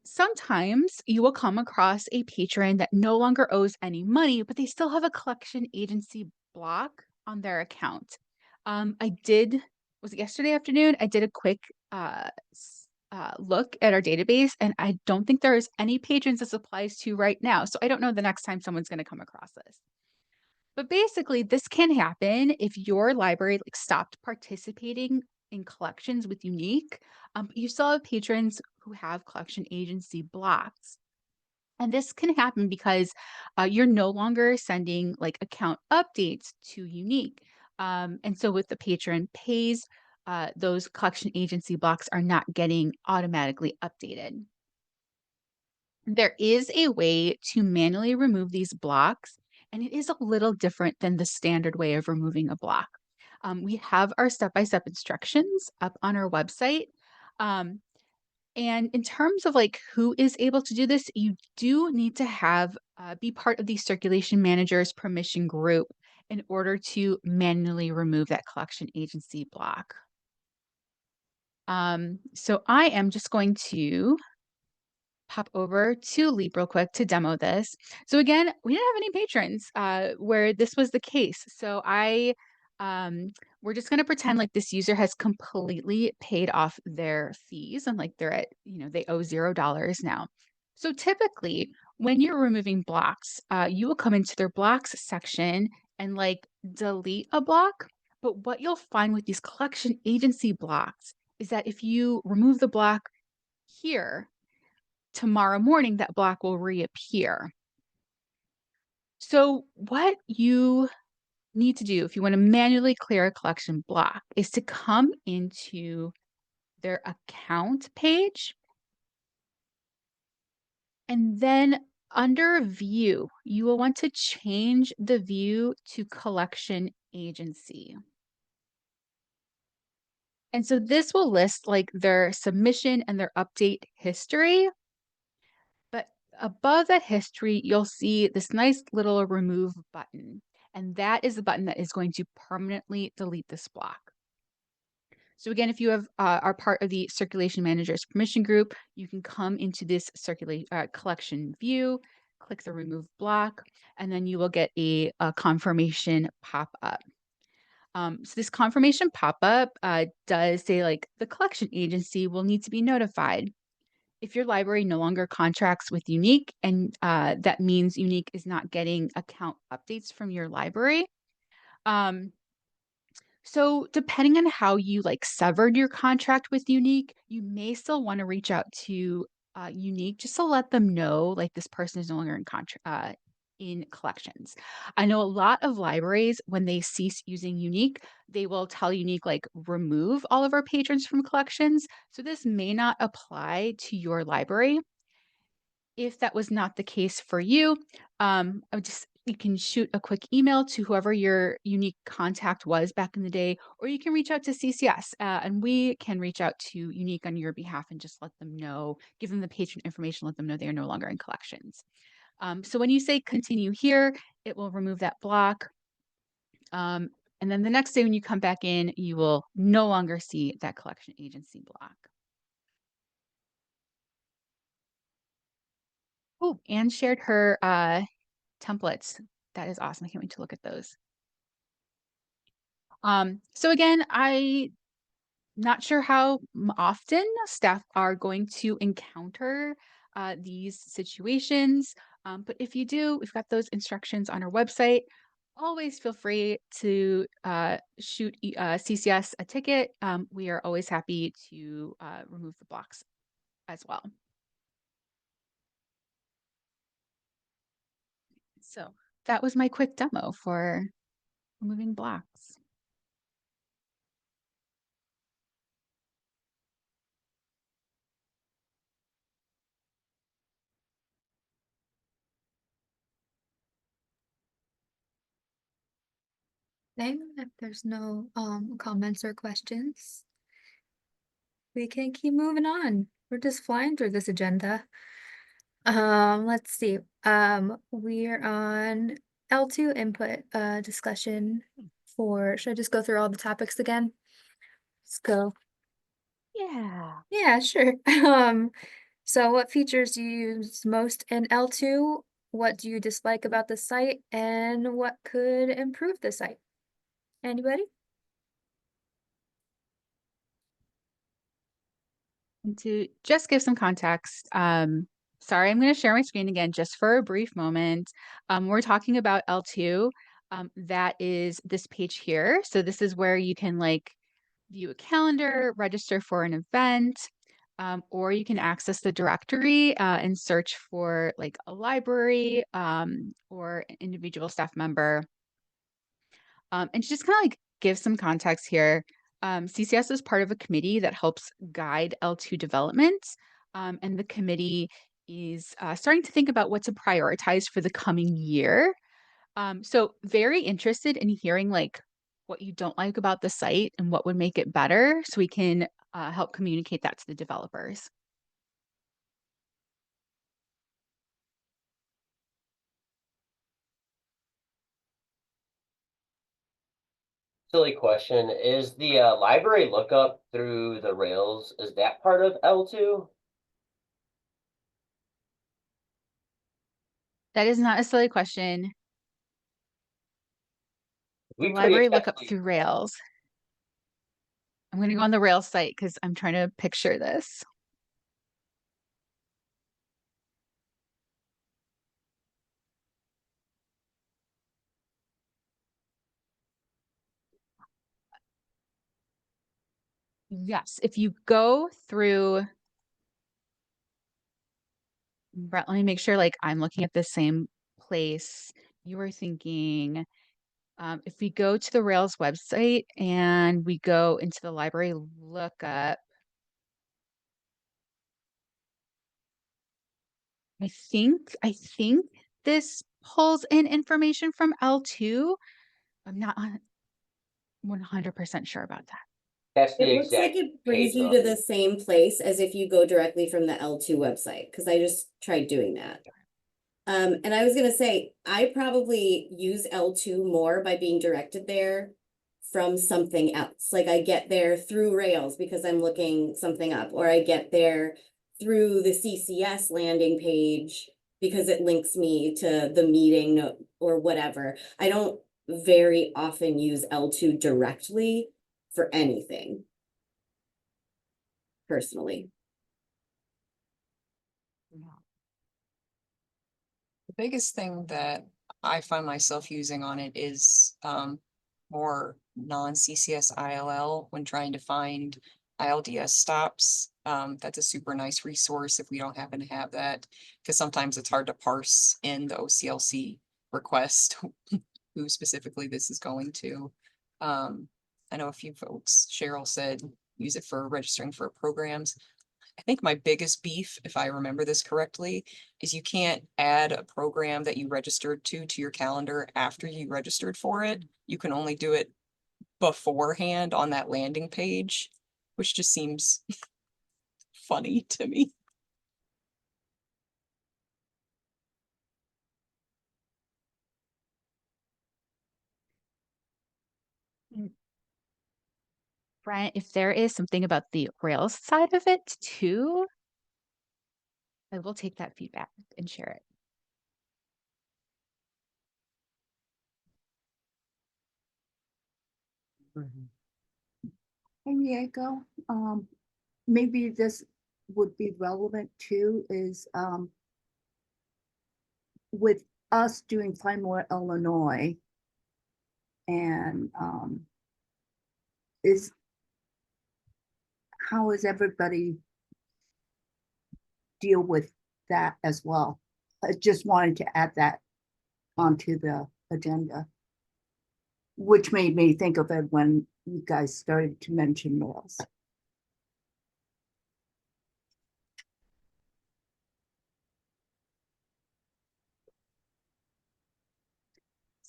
sometimes you will come across a patron that no longer owes any money, but they still have a collection agency block on their account. Was it yesterday afternoon? I did a quick look at our database, and I don't think there is any patrons this applies to right now. So I don't know the next time someone's going to come across this. But basically, this can happen if your library like stopped participating in collections with Unique. But you still have patrons who have collection agency blocks. And this can happen because you're no longer sending like account updates to Unique. And so with the patron pays, those collection agency blocks are not getting automatically updated. There is a way to manually remove these blocks, and it is a little different than the standard way of removing a block. We have our step-by-step instructions up on our website. Um, and in terms of like who is able to do this, you do need to have be part of the circulation manager's permission group in order to manually remove that collection agency block. So I am just going to pop over to Leap real quick to demo this. So again, we didn't have any patrons where this was the case. So we're just going to pretend like this user has completely paid off their fees and like they're at, they owe $0 now. So typically when you're removing blocks, you will come into their blocks section and like delete a block. But what you'll find with these collection agency blocks is that if you remove the block here, tomorrow morning, that block will reappear. So what you need to do if you want to manually clear a collection block is to come into their account page. And then under view, you will want to change the view to collection agency. And so this will list like their submission and their update history. But above that history, you'll see this nice little remove button. And that is the button that is going to permanently delete this block. So again, if you are part of the circulation manager's permission group, you can come into this collection view, click the remove block, and then you will get a confirmation pop up. So this confirmation pop up does say like the collection agency will need to be notified. If your library no longer contracts with Unique, and that means Unique is not getting account updates from your library. So depending on how you like severed your contract with Unique, you may still want to reach out to Unique just to let them know like this person is no longer in contract in collections. I know a lot of libraries when they cease using Unique, they will tell Unique like remove all of our patrons from collections. So this may not apply to your library. If that was not the case for you, you can shoot a quick email to whoever your Unique contact was back in the day, or you can reach out to CCS and we can reach out to Unique on your behalf and just let them know, give them the patron information, let them know they are no longer in collections. So when you say continue here, it will remove that block. And then the next day when you come back in, you will no longer see that collection agency block. Oh, Anne shared her templates. That is awesome. I can't wait to look at those. So again, I'm not sure how often staff are going to encounter these situations. But if you do, we've got those instructions on our website. Always feel free to shoot CCS a ticket. We are always happy to remove the blocks as well. So that was my quick demo for removing blocks. Okay, if there's no comments or questions, we can keep moving on. We're just flying through this agenda. Let's see. We're on L2 input discussion for, should I just go through all the topics again? Let's go. Yeah. Yeah, sure. So what features do you use most in L2? What do you dislike about the site? And what could improve the site? Anybody? And to just give some context, sorry, I'm going to share my screen again just for a brief moment. We're talking about L2. That is this page here. So this is where you can like view a calendar, register for an event, or you can access the directory and search for like a library or an individual staff member. And to just kind of like give some context here, CCS is part of a committee that helps guide L2 development. And the committee is starting to think about what to prioritize for the coming year. So very interested in hearing like what you don't like about the site and what would make it better so we can help communicate that to the developers. Silly question. Is the library lookup through the Rails, is that part of L2? That is not a silly question. The We pretty library lookup effectively- through Rails. I'm going to go on the Rails site because I'm trying to picture this. Yes, if you go through, Brett, let me make sure like I'm looking at the same place. You were thinking, if we go to the Rails website and we go into the library lookup, I think this pulls in information from L2. I'm not 100% sure about that. That's the It looks like exact it brings page you number. to the same place as if you go directly from the L2 website, because I just tried doing that. And I was gonna say, I probably use L2 more by being directed there from something else. Like I get there through Rails because I'm looking something up, or I get there through the CCS landing page because it links me to the meeting or whatever. I don't very often use L2 directly for anything. Personally. The biggest thing that I find myself using on it is more non-CCS ILL when trying to find ILDS stops. That's a super nice resource if we don't happen to have that, because sometimes it's hard to parse in the OCLC request who specifically this is going to. I know a few folks, Cheryl said, use it for registering for programs. I think my biggest beef, if I remember this correctly, is you can't add a program that you registered to your calendar after you registered for it. You can only do it beforehand on that landing page, which just seems funny to me. Brent, if there is something about the Rails side of it too, I will take that feedback and share it. Hey, Diego, maybe this would be relevant too, is, with us doing Find More Illinois and, how is everybody deal with that as well? I just wanted to add that onto the agenda, which made me think of it when you guys started to mention Rails.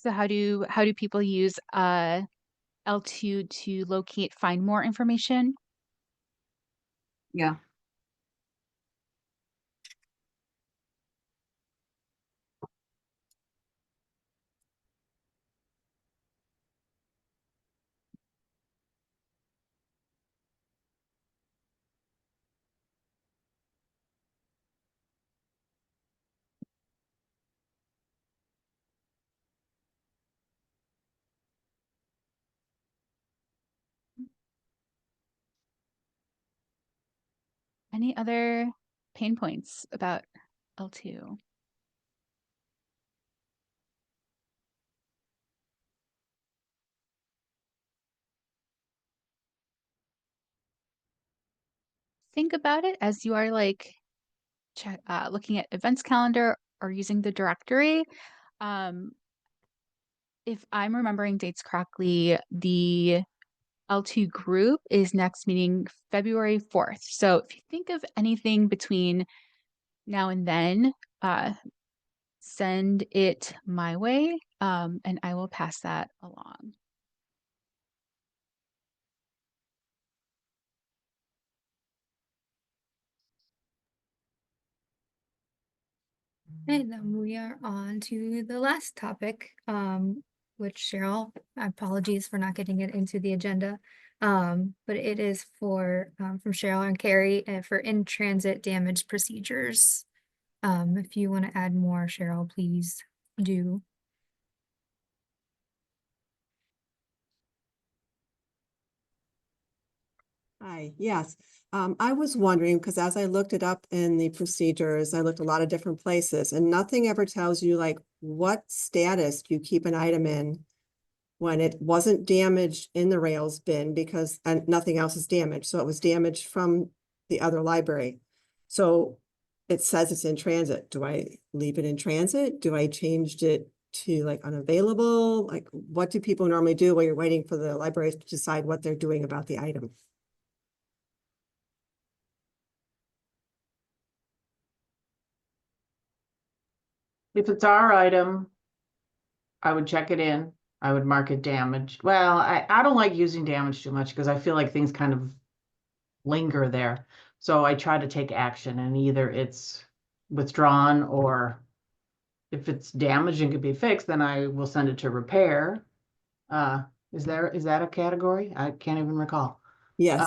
So how do people use L2 to locate, find more information? Yeah. Any other pain points about L2? Think about it as you are like looking at events calendar or using the directory. Um, if I'm remembering dates correctly, the L2 group is next meeting February 4th. So if you think of anything between now and then, send it my way, and I will pass that along. And then we are on to the last topic, which Cheryl, apologies for not getting it into the agenda. But it is for from Cheryl and Carrie for in-transit damage procedures. If you want to add more, Cheryl, please do. Hi, yes. I was wondering, because as I looked it up in the procedures, I looked a lot of different places and nothing ever tells you like what status you keep an item in when it wasn't damaged in the rails bin because, and nothing else is damaged. So it was damaged from the other library. So it says it's in transit. Do I leave it in transit? Do I change it to like unavailable? Like what do people normally do while you're waiting for the library to decide what they're doing about the item? If it's our item, I would check it in. I would mark it damaged. Well, I don't like using damage too much because I feel like things kind of linger there. So I try to take action and either it's withdrawn or if it's damaged and can be fixed, then I will send it to repair. Is that a category? I can't even recall. Yes.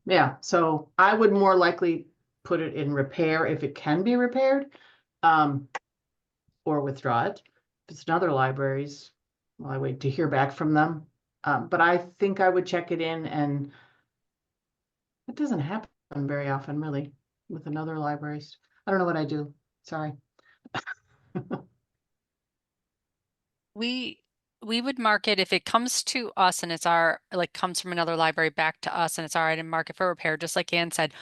Yeah, so I would more likely put it in repair if it can be repaired, or withdraw it. If it's in other libraries, well, I wait to hear back from them. But I think I would check it in, and it doesn't happen very often, really, with another libraries. I don't know what I do. Sorry. We would mark it if it comes to us and it's our, like, comes from another library back to us and it's our item, mark it for repair, just like Ann said.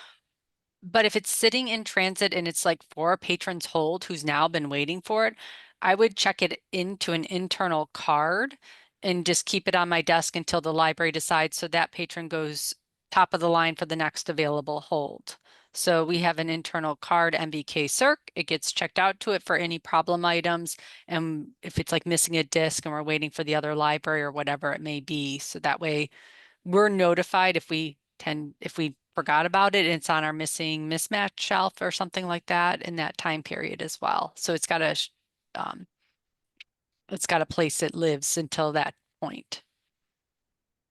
But if it's sitting in transit and it's like for a patron's hold who's now been waiting for it, I would check it into an internal card and just keep it on my desk until the library decides, so that patron goes top of the line for the next available hold. So we have an internal card, MBK Circ. It gets checked out to it for any problem items. And if it's like missing a disc and we're waiting for the other library or whatever it may be. So that way we're notified if we forgot about it and it's on our missing mismatch shelf or something like that in that time period as well. So it's got a place it lives until that point.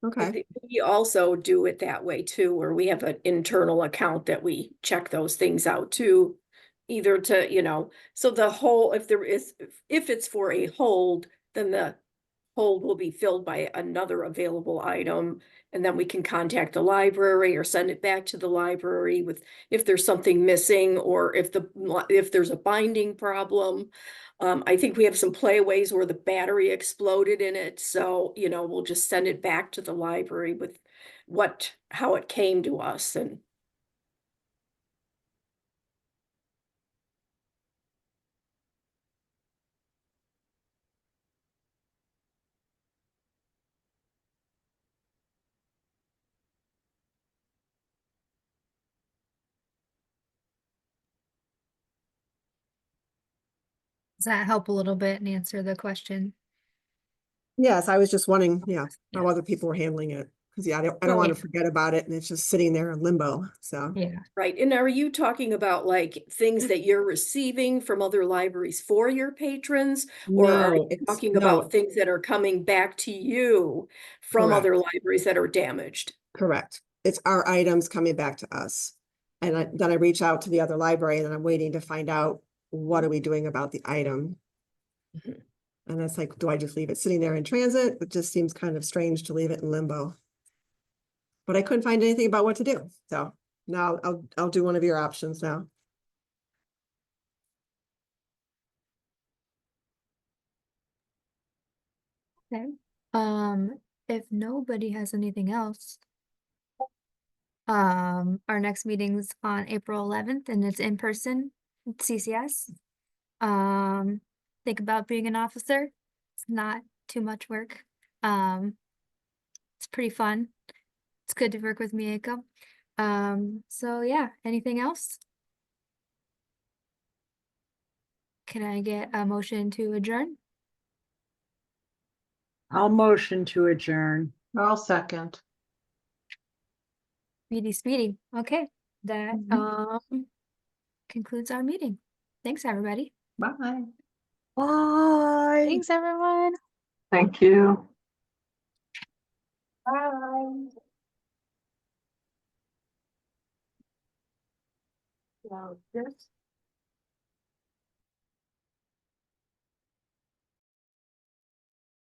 Okay. We also do it that way too, where we have an internal account that we check those things out too. Either to, so the whole, if it's for a hold, then the hold will be filled by another available item. And then we can contact the library or send it back to the library if there's something missing or if there's a binding problem. I think we have some playaways where the battery exploded in it. So, we'll just send it back to the library with how it came to us. And Does that help a little bit and answer the question? Yes, I was just wondering, yeah, Yeah. how other people were handling it. Cause yeah, I don't want to Right. forget about it and it's just sitting there in limbo, so. Yeah. Right, and are you talking about like things that you're receiving from other libraries for your patrons? Or are No, you it's, talking no, about things that are coming back to you from correct, other libraries that are damaged? correct. It's our items coming back to us. And then I reach out to the other library and I'm waiting to find out what are we doing about the item? Mhm. And it's like, do I just leave it sitting there in transit? It just seems kind of strange to leave it in limbo. But I couldn't find anything about what to do, so now I'll do one of your options now. Okay. If nobody has anything else, our next meeting's on April 11th and it's in person at CCS. Think about being an officer. It's not too much work. It's pretty fun. It's good to work with Mieko. So yeah, anything else? Can I get a motion to adjourn? I'll motion to adjourn. I'll second. Speedy. Okay, that concludes our meeting. Thanks, everybody. Bye. Bye. Thanks, everyone. Thank you. Bye. So this